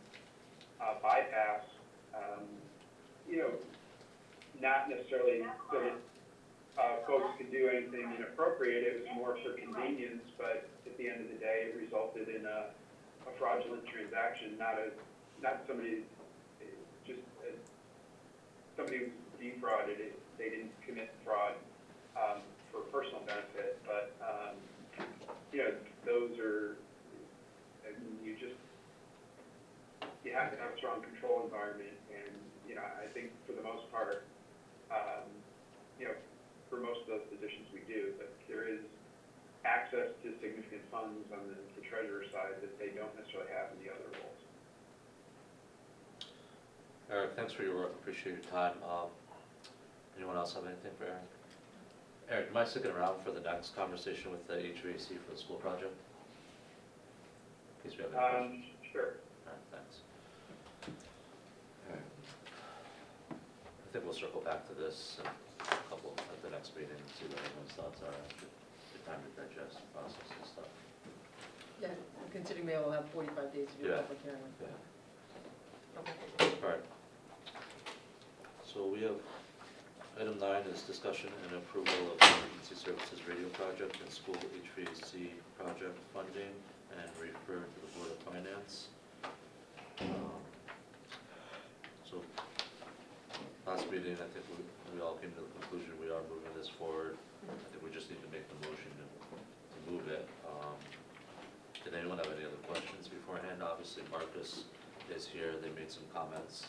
Speaker 11: bypassed, not necessarily so that folks could do anything inappropriate. It was more for convenience, but at the end of the day, it resulted in a fraudulent transaction, not somebody, somebody was defrauded. They didn't commit fraud for personal benefit, but those are, you have to have a strong control environment, and I think for the most part, for most of those positions we do, but there is access to significant funds on the treasurer side that they don't necessarily have in the other roles.
Speaker 2: Eric, thanks for your work, appreciate your time. Anyone else have anything for Eric? Eric, do you mind sticking around for the next conversation with the HVAC for the school project? In case we have any questions.
Speaker 11: Sure.
Speaker 2: All right, thanks. All right. I think we'll circle back to this in a couple at the next meeting and see what everyone's thoughts are after the time to digest, process and stuff.
Speaker 6: Yeah, considering they will have 45 days to do a
Speaker 2: Yeah.
Speaker 6: public hearing.
Speaker 2: Yeah.
Speaker 6: Okay.
Speaker 2: All right. So we have, item 9 is discussion and approval of emergency services radio project and school HVAC project funding, and refer to the Board of Finance. last meeting, I think we all came to the conclusion we are moving this forward. I think we just need to make the motion to move it. Did anyone have any other questions beforehand? Obviously, Marcus is here. They made some comments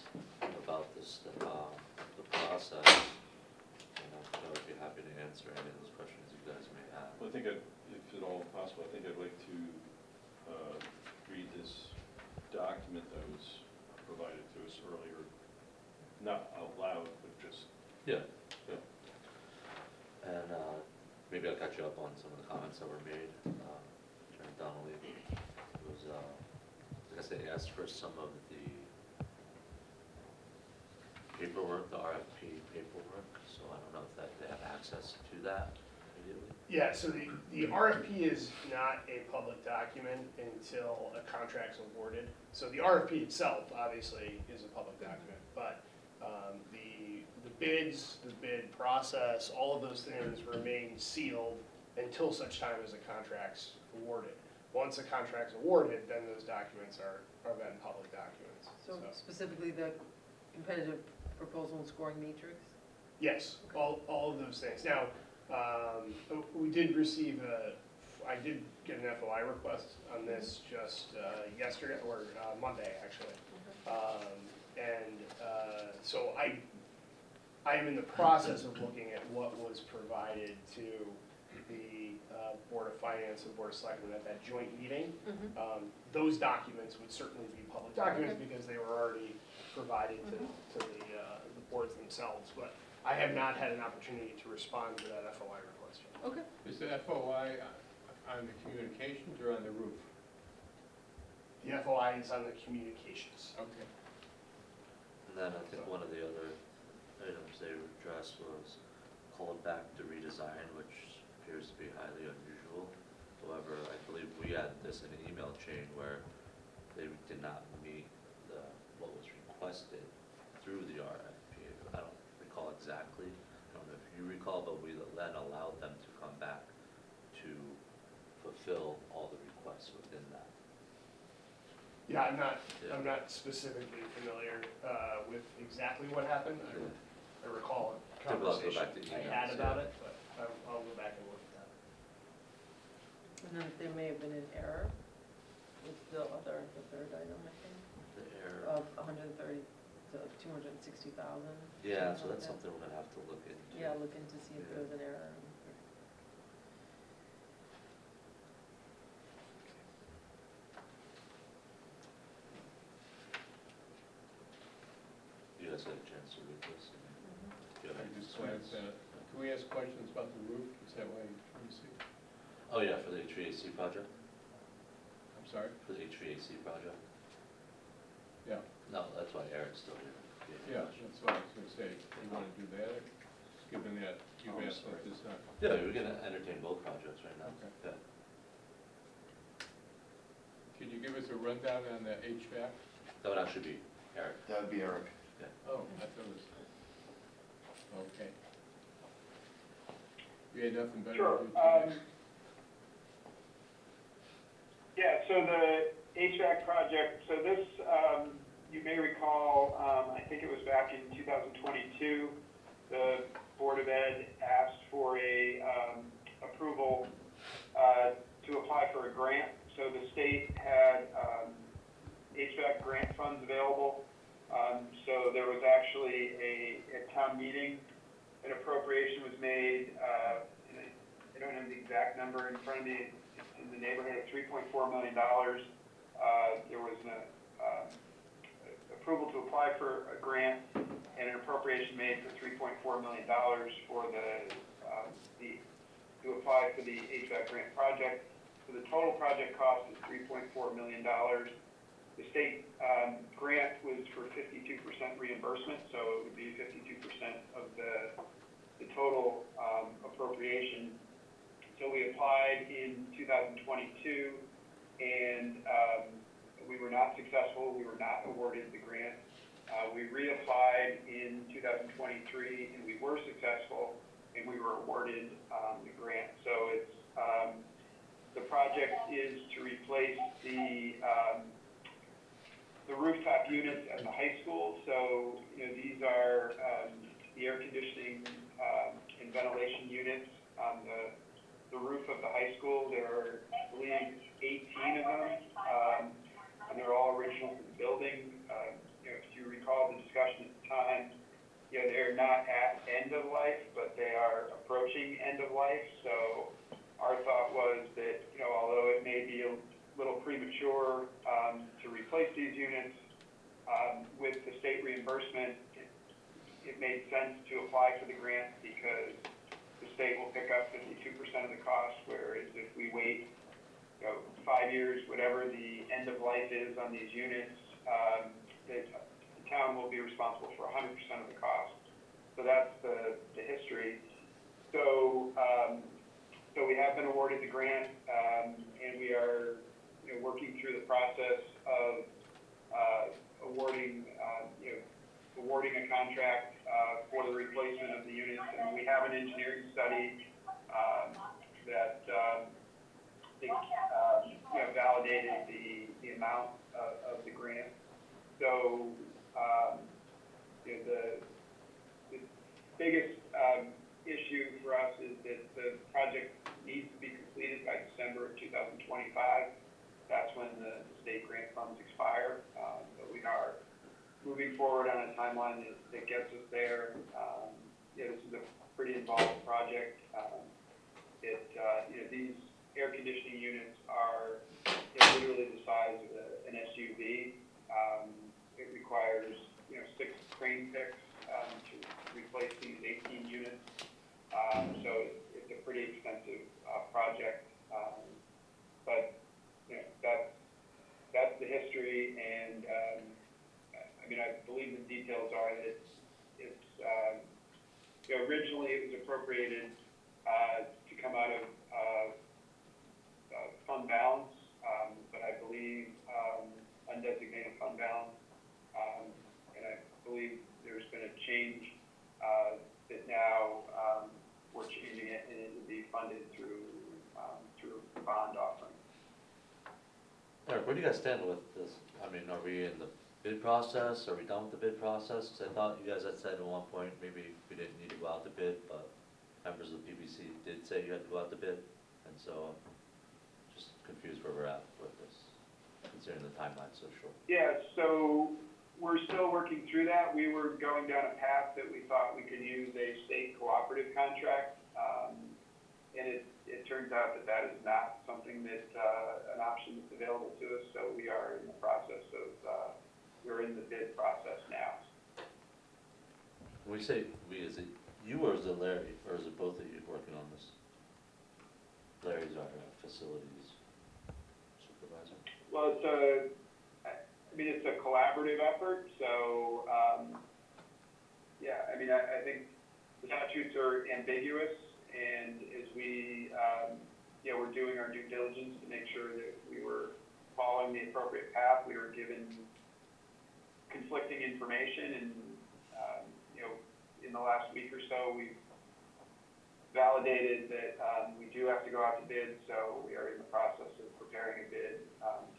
Speaker 2: about this, the process. And I would be happy to answer any of those questions you guys may have.
Speaker 8: Well, I think, if at all possible, I think I'd like to read this document that was provided to us earlier, not out loud, but just.
Speaker 2: Yeah, yeah. And maybe I'll catch you up on some of the comments that were made. Attorney Donnelly was, I guess they asked for some of the paperwork, the RFP paperwork, so I don't know if they have access to that immediately.
Speaker 13: Yeah, so the RFP is not a public document until a contract's awarded. So the RFP itself, obviously, is a public document, but the bids, the bid process, all of those things remain sealed until such time as a contract's awarded. Once a contract's awarded, then those documents are then public documents.
Speaker 6: So specifically the competitive proposal and scoring matrix?
Speaker 13: Yes, all of those things. Now, we did receive I did get an FOI request on this just yesterday, or Monday, actually. So I am in the process of looking at what was provided to the Board of Finance and Board of Selectmen at that joint meeting. Those documents would certainly be public documents because they were already provided to the boards themselves, but I have not had an opportunity to respond to that FOI request.
Speaker 6: Okay.
Speaker 9: Is the FOI on the communications or on the roof?
Speaker 13: The FOI is on the communications.
Speaker 9: Okay.
Speaker 2: And then I think one of the other items they addressed was called back to redesign, which appears to be highly unusual. However, I believe we had this in an email chain where they did not meet what was requested through the RFP. I don't recall exactly. I don't know if you recall, but we then allowed them to come back to fulfill all the requests within that.
Speaker 13: Yeah, I'm not specifically familiar with exactly what happened. I recall a conversation I had about it, but I'll go back and look at that.
Speaker 6: And then there may have been an error with the third item, I think,
Speaker 2: The error.
Speaker 6: of 130 to 260,000.
Speaker 2: Yeah, so that's something we're gonna have to look into.
Speaker 6: Yeah, look into see if there was an error.
Speaker 2: You guys had a chance to read this? Do you have
Speaker 9: I
Speaker 2: any
Speaker 9: just
Speaker 2: concerns?
Speaker 9: glanced at it. Can we ask questions about the roof? Is that why you see?
Speaker 2: Oh, yeah, for the HVAC project?
Speaker 9: I'm sorry?
Speaker 2: For the HVAC project?
Speaker 9: Yeah.
Speaker 2: No, that's why Eric's still here.
Speaker 9: Yeah, that's what I was gonna say. You wanna do that, or given that you've
Speaker 2: Oh,
Speaker 9: asked
Speaker 2: sorry.
Speaker 9: that this not?
Speaker 2: Yeah, we're gonna entertain both projects right now.
Speaker 9: Okay.
Speaker 2: Yeah.
Speaker 9: Can you give us a rundown on the HVAC?
Speaker 2: That would actually be Eric.
Speaker 10: That would be Eric.
Speaker 9: Oh, I thought it was, okay. You had nothing better
Speaker 11: Sure.
Speaker 9: to do today?
Speaker 11: Yeah, so the HVAC project, so this, you may recall, I think it was back in 2022, the Board of Ed asked for a approval to apply for a grant. So the state had HVAC grant funds available. So there was actually a town meeting, an appropriation was made, and I don't have the exact number in front of me, it's in the neighborhood of $3.4 million. There was an approval to apply for a grant and an appropriation made for $3.4 million for to apply for the HVAC grant project. So the total project cost is $3.4 million. The state grant was for 52% reimbursement, so it would be 52% of the total appropriation. So we applied in 2022, and we were not successful. We were not awarded the grant. We reapplied in 2023, and we were successful, and we were awarded the grant. So it's the project is to replace the the rooftop units at the high school. So, these are the air conditioning and ventilation units on the roof of the high school. There are, I believe, 18 of them, and they're all original to the building. If you recall the discussion at the time, they're not at end of life, but they are approaching end of life. So our thought was that, although it may be a little premature to replace these units, with the state reimbursement, it made sense to apply for the grant because the state will pick up 52% of the cost, whereas if we wait 5 years, whatever the end of life is on these units, the town will be responsible for 100% of the cost. So that's the history. So we have been awarded the grant, and we are working through the process of awarding a contract for the replacement of the units. And we have an engineering study that validated the amount of the grant. So the biggest issue for us is that the project needs to be completed by December of 2025. That's when the state grant funds expire. But we are moving forward on a timeline that gets us there. This is a pretty involved project. These air conditioning units are literally the size of an SUV. It requires 6 crane picks to replace these 18 units. So it's a pretty expensive project. But that's the history, and I believe the details are that it's originally it was appropriated to come out of fund balance, but I believe undesignated fund balance, and I believe there's been a change that now we're changing it, and it will be funded through a bond offering.
Speaker 2: Eric, where do you guys stand with this? Are we in the bid process? Are we done with the bid process? 'Cause I thought you guys had said at one point maybe we didn't need to go out to bid, but members of the PBC did say you had to go out to bid, and so I'm just confused where we're at with this, considering the timeline's so short.
Speaker 11: Yeah, so we're still working through that. We were going down a path that we thought we could use a state cooperative contract, and it turns out that is not something that, an option that's available to us, so we are in the process of, we're in the bid process now.
Speaker 2: When we say we, is it you or is it Larry, or is it both of you working on this? Larry's our facilities supervisor.
Speaker 11: Well, it's a collaborative effort, so, I think the statutes are ambiguous, and as we, we're doing our due diligence to make sure that we were following the appropriate path. We were given conflicting information, and, in the last week or so, we've validated that we do have to go out to bid, so we are in the process of preparing a bid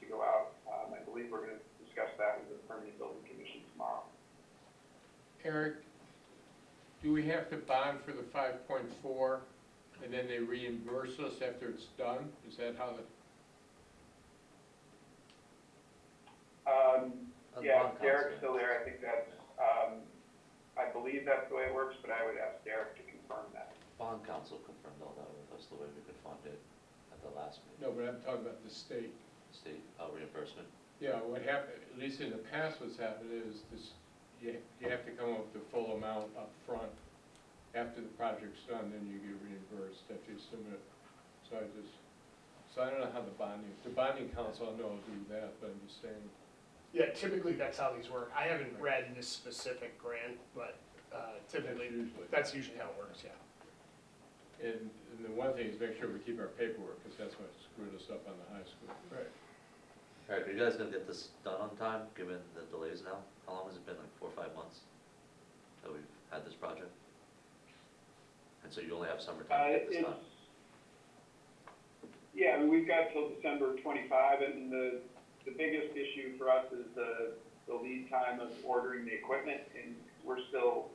Speaker 11: to go out. I believe we're going to discuss that with the Permanent Building Commission tomorrow.
Speaker 9: Eric, do we have to bond for the 5.4 and then they reimburse us after it's done? Is that how the?
Speaker 11: Yeah, Derek's still there. I think that's, I believe that's the way it works, but I would ask Derek to confirm that.
Speaker 2: Bond council confirmed all that with us, the way we could fund it at the last meeting.
Speaker 9: No, but I'm talking about the state.
Speaker 2: State reimbursement.
Speaker 9: Yeah, what happened, at least in the past, what's happened is this, you have to come up with the full amount up front. After the project's done, then you get reimbursed after you submit. So I don't know how the bonding council, I know will do that, but I'm just saying.
Speaker 13: Yeah, typically that's how these work. I haven't read this specific grant, but typically, that's usually how it works, yeah.
Speaker 9: And the one thing is make sure we keep our paperwork, because that's what screwed us up on the high school.
Speaker 13: Right.
Speaker 2: All right, are you guys gonna get this done on time, given the delays now? How long has it been, like 4 or 5 months that we've had this project? And so you only have summertime to get this done?
Speaker 11: Yeah, we've got till December 25, and the the biggest issue for us is the lead time of ordering the equipment, and we're still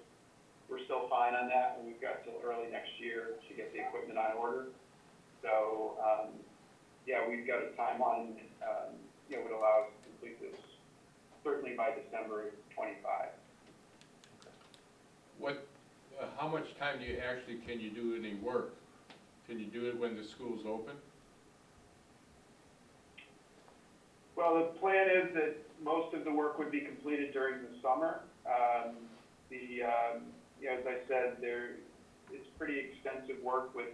Speaker 11: fine on that, and we've got till early next year to get the equipment on order. So, yeah, we've got a timeline, would allow us to complete this certainly by December of '25.
Speaker 9: How much time can you do any work? Can you do it when the school's open?
Speaker 11: Well, the plan is that most of the work would be completed during the summer. As I said, it's pretty extensive work with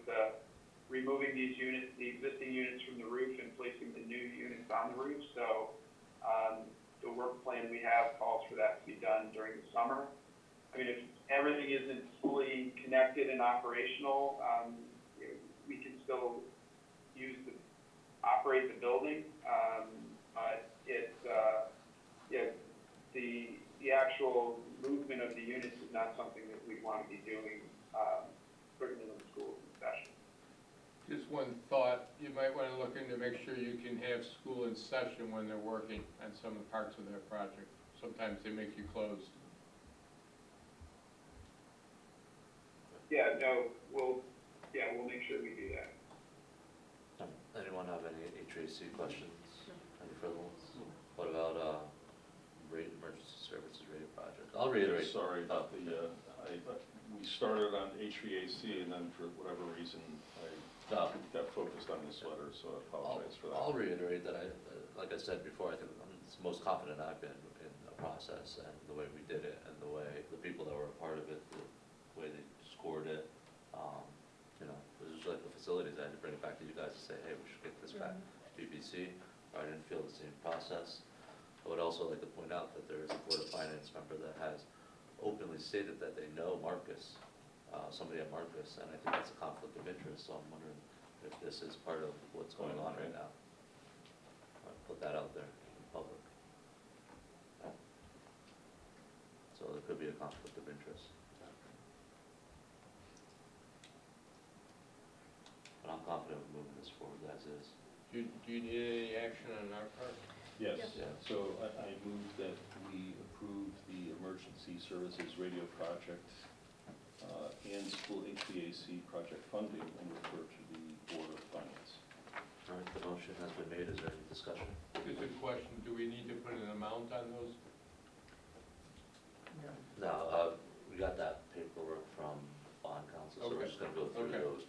Speaker 11: removing these units, the existing units from the roof and placing the new units on the roof. So the work plan we have calls for that to be done during the summer. I mean, if everything isn't fully connected and operational, we can still operate the building. But the actual movement of the units is not something that we want to be doing, certainly when the school is in session.
Speaker 9: Just one thought, you might want to look into make sure you can have school in session when they're working on some of the parts of their project. Sometimes they make you closed.
Speaker 11: Yeah, no, we'll make sure we do that.
Speaker 2: Anyone have any HVAC questions? Any further ones? What about emergency services rated project? I'll reiterate.
Speaker 8: Sorry, we started on HVAC and then for whatever reason, I got focused on this letter, so I apologize for that.
Speaker 2: I'll reiterate that like I said before, I think I'm the most confident I've been in the process and the way we did it and the way the people that were a part of it, the way they scored it. It was just like the facilities, I had to bring it back to you guys to say, hey, we should get this back to BBC. I didn't feel the same process. I would also like to point out that there is a Board of Finance member that has openly stated that they know Marcus, somebody at Marcus, and I think that's a conflict of interest, so I'm wondering if this is part of what's going on right now. I'll put that out there in public. So there could be a conflict of interest. But I'm confident with moving this forward as is.
Speaker 9: Do you need any action on our part?
Speaker 8: Yes,
Speaker 2: Yeah.
Speaker 8: so I move that we approve the emergency services radio project and school HVAC project funding and refer to the Board of Finance.
Speaker 2: All right, the motion has been made. Is there any discussion?
Speaker 9: Just a question, do we need to put an amount on those?
Speaker 2: No, we got that paperwork from bond council, so we're
Speaker 9: Okay.
Speaker 2: just gonna go through
Speaker 9: Okay.
Speaker 2: those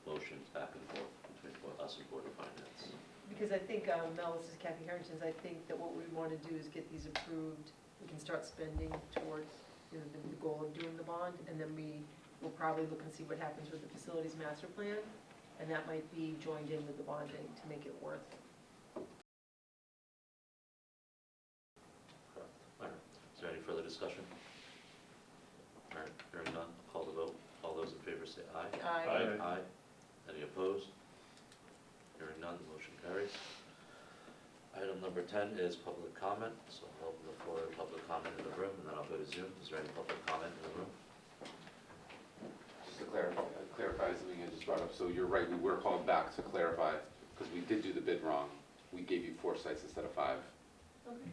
Speaker 2: motions back and forth between us and Board of Finance.
Speaker 6: Because I think, Mel, this is Kathy Harrington's, I think that what we want to do is get these approved. We can start spending towards, the goal of doing the bond, and then we will probably look and see what happens with the facilities master plan, and that might be joined in with the bonding to make it worth.
Speaker 2: All right, is there any further discussion? All right, hearing none, call the vote. All those in favor say aye.
Speaker 6: Aye.
Speaker 2: Aye. Any opposed? Hearing none, the motion carries. Item number 10 is public comment, so I'll open the floor to public comment in the room, and then I'll go to Zoom. Is there any public comment in the room?
Speaker 4: Just to clarify something I just brought up, so you're right, we were called back to clarify, because we did do the bid wrong. We gave you 4 sites instead of 5.
Speaker 6: Okay.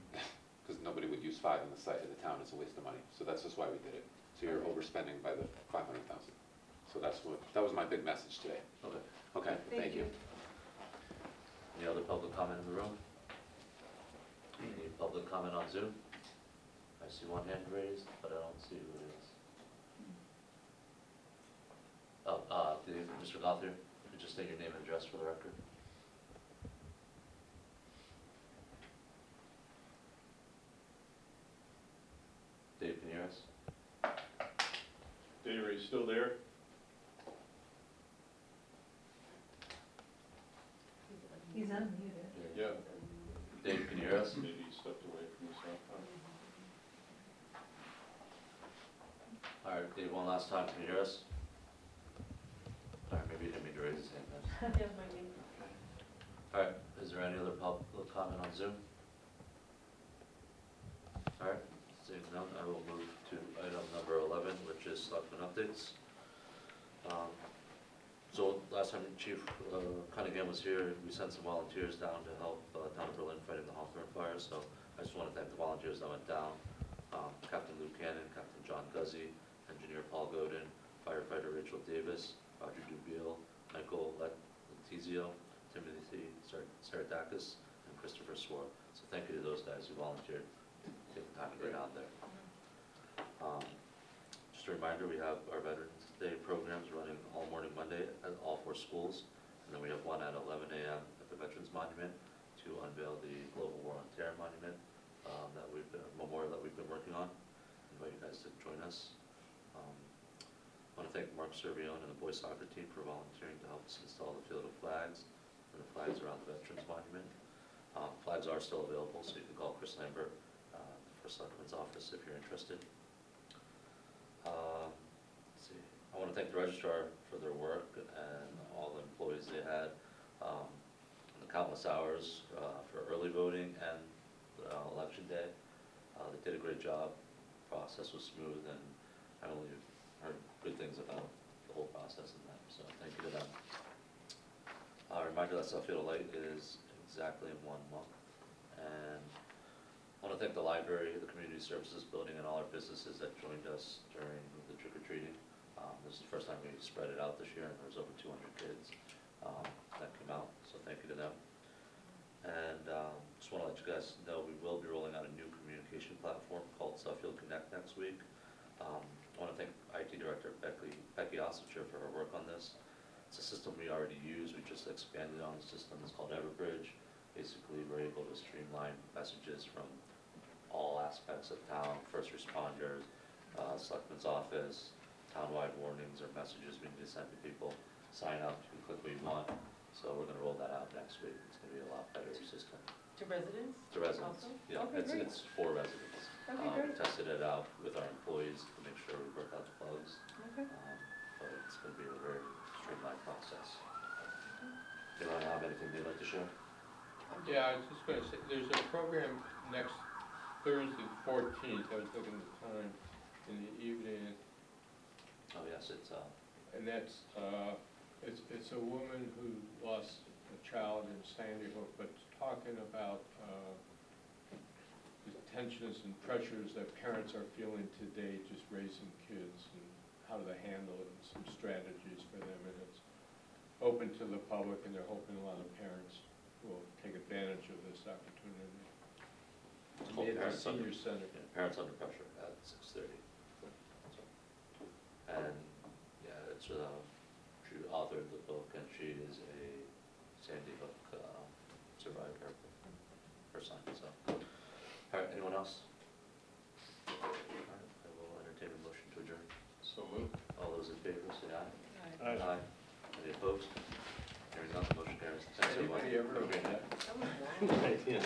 Speaker 4: Because nobody would use 5 in the site in the town, it's a waste of money. So that's just why we did it. So you're overspending by the 500,000. So that was my big message today.
Speaker 2: Okay.
Speaker 4: Okay, thank you.
Speaker 2: Any other public comment in the room? Any public comment on Zoom? I see one hand raised, but I don't see who it is. Mr. Gothier, could you just state your name and address for the record? Dave, can you hear us?
Speaker 8: Dave, are you still there?
Speaker 7: He's unmuted.
Speaker 9: Yeah.
Speaker 2: Dave, can you hear us?
Speaker 8: Maybe he stepped away from his cell phone.
Speaker 2: All right, Dave, one last time, can you hear us? All right, maybe he didn't mean to raise his hand then.
Speaker 6: Yeah, might be.
Speaker 2: All right, is there any other public comment on Zoom? All right, seeing none, I will move to item number 11, which is selectmen updates. So last time Chief Cunningham was here, we sent some volunteers down to help town of Berlin fighting the Hawthorne fire, so I just want to thank the volunteers that went down. Captain Luke Cannon, Captain John Guzzi, Engineer Paul Godin, Firefighter Rachel Davis, Roger Dubiel, Michael Letizio, Timothy Saradakis, and Christopher Swore. So thank you to those guys who volunteered to take the time to get out there. Just a reminder, we have our Veterans Day programs running all morning Monday at all 4 schools, and then we have one at 11 a.m. at the Veterans Monument to unveil the Global War on Terror Monument memorial that we've been working on. I invite you guys to join us. I want to thank Mark Servione and the boys soccer team for volunteering to help us install the field of flags and the flags around the Veterans Monument. Flags are still available, so you can call Chris Lambert, the First Selectman's office, if you're interested. Let's see. I want to thank the registrar for their work and all the employees they had, the countless hours for early voting and election day. They did a great job. The process was smooth, and I only heard good things about the whole process and that, so thank you to them. Reminder that Suffield Light is exactly in 1 month, and I want to thank the library, the community services building, and all our businesses that joined us during the trick-or-treating. This is the first time we spread it out this year, and there was over 200 kids that came out, so thank you to them. And just want to let you guys know we will be rolling out a new communication platform called Suffield Connect next week. I want to thank IT Director Becky Ossinger for her work on this. It's a system we already use. We just expanded on the system. It's called Everbridge. Basically, we're able to streamline messages from all aspects of town, first responders, selectman's office, townwide warnings or messages we need to send to people. Sign up, you can click what you want. So we're going to roll that out next week. It's going to be a lot better system.
Speaker 6: To residents?
Speaker 2: To residents,
Speaker 6: Also?
Speaker 2: yeah,
Speaker 6: Okay, great.
Speaker 2: it's for residents.
Speaker 6: Okay,
Speaker 2: We
Speaker 6: great.
Speaker 2: tested it out with our employees to make sure we worked out the bugs.
Speaker 6: Okay.
Speaker 2: But it's going to be a very streamlined process. Anyone have anything they'd like to share?
Speaker 9: Yeah, I was just gonna say, there's a program next Thursday, 14th, I was looking at the time, in the evening,
Speaker 2: Oh, yes, it's,
Speaker 9: and that's, it's a woman who lost a child in Sandy Hook, but talking about the tensions and pressures that parents are feeling today, just raising kids, and how to handle it, and some strategies for them, and it's open to the public, and they're hoping a lot of parents will take advantage of this opportunity.
Speaker 2: it's called
Speaker 9: At the
Speaker 2: Parents Under,
Speaker 9: Senior Center.
Speaker 2: yeah, Parents Under Pressure at 6:30. And, yeah, it's, she authored the book, and she is a Sandy Hook survivor, her son, so. All right, anyone else? All right, I will entertain a motion to adjourn.
Speaker 9: So moved.
Speaker 2: All those in favor, say aye.
Speaker 6: Aye.
Speaker 2: Any opposed? Hearing none, the motion carries. Thanks, everyone.
Speaker 9: Anybody ever
Speaker 2: Have a great
Speaker 9: read
Speaker 2: night.
Speaker 6: That was long.
Speaker 10: Idea.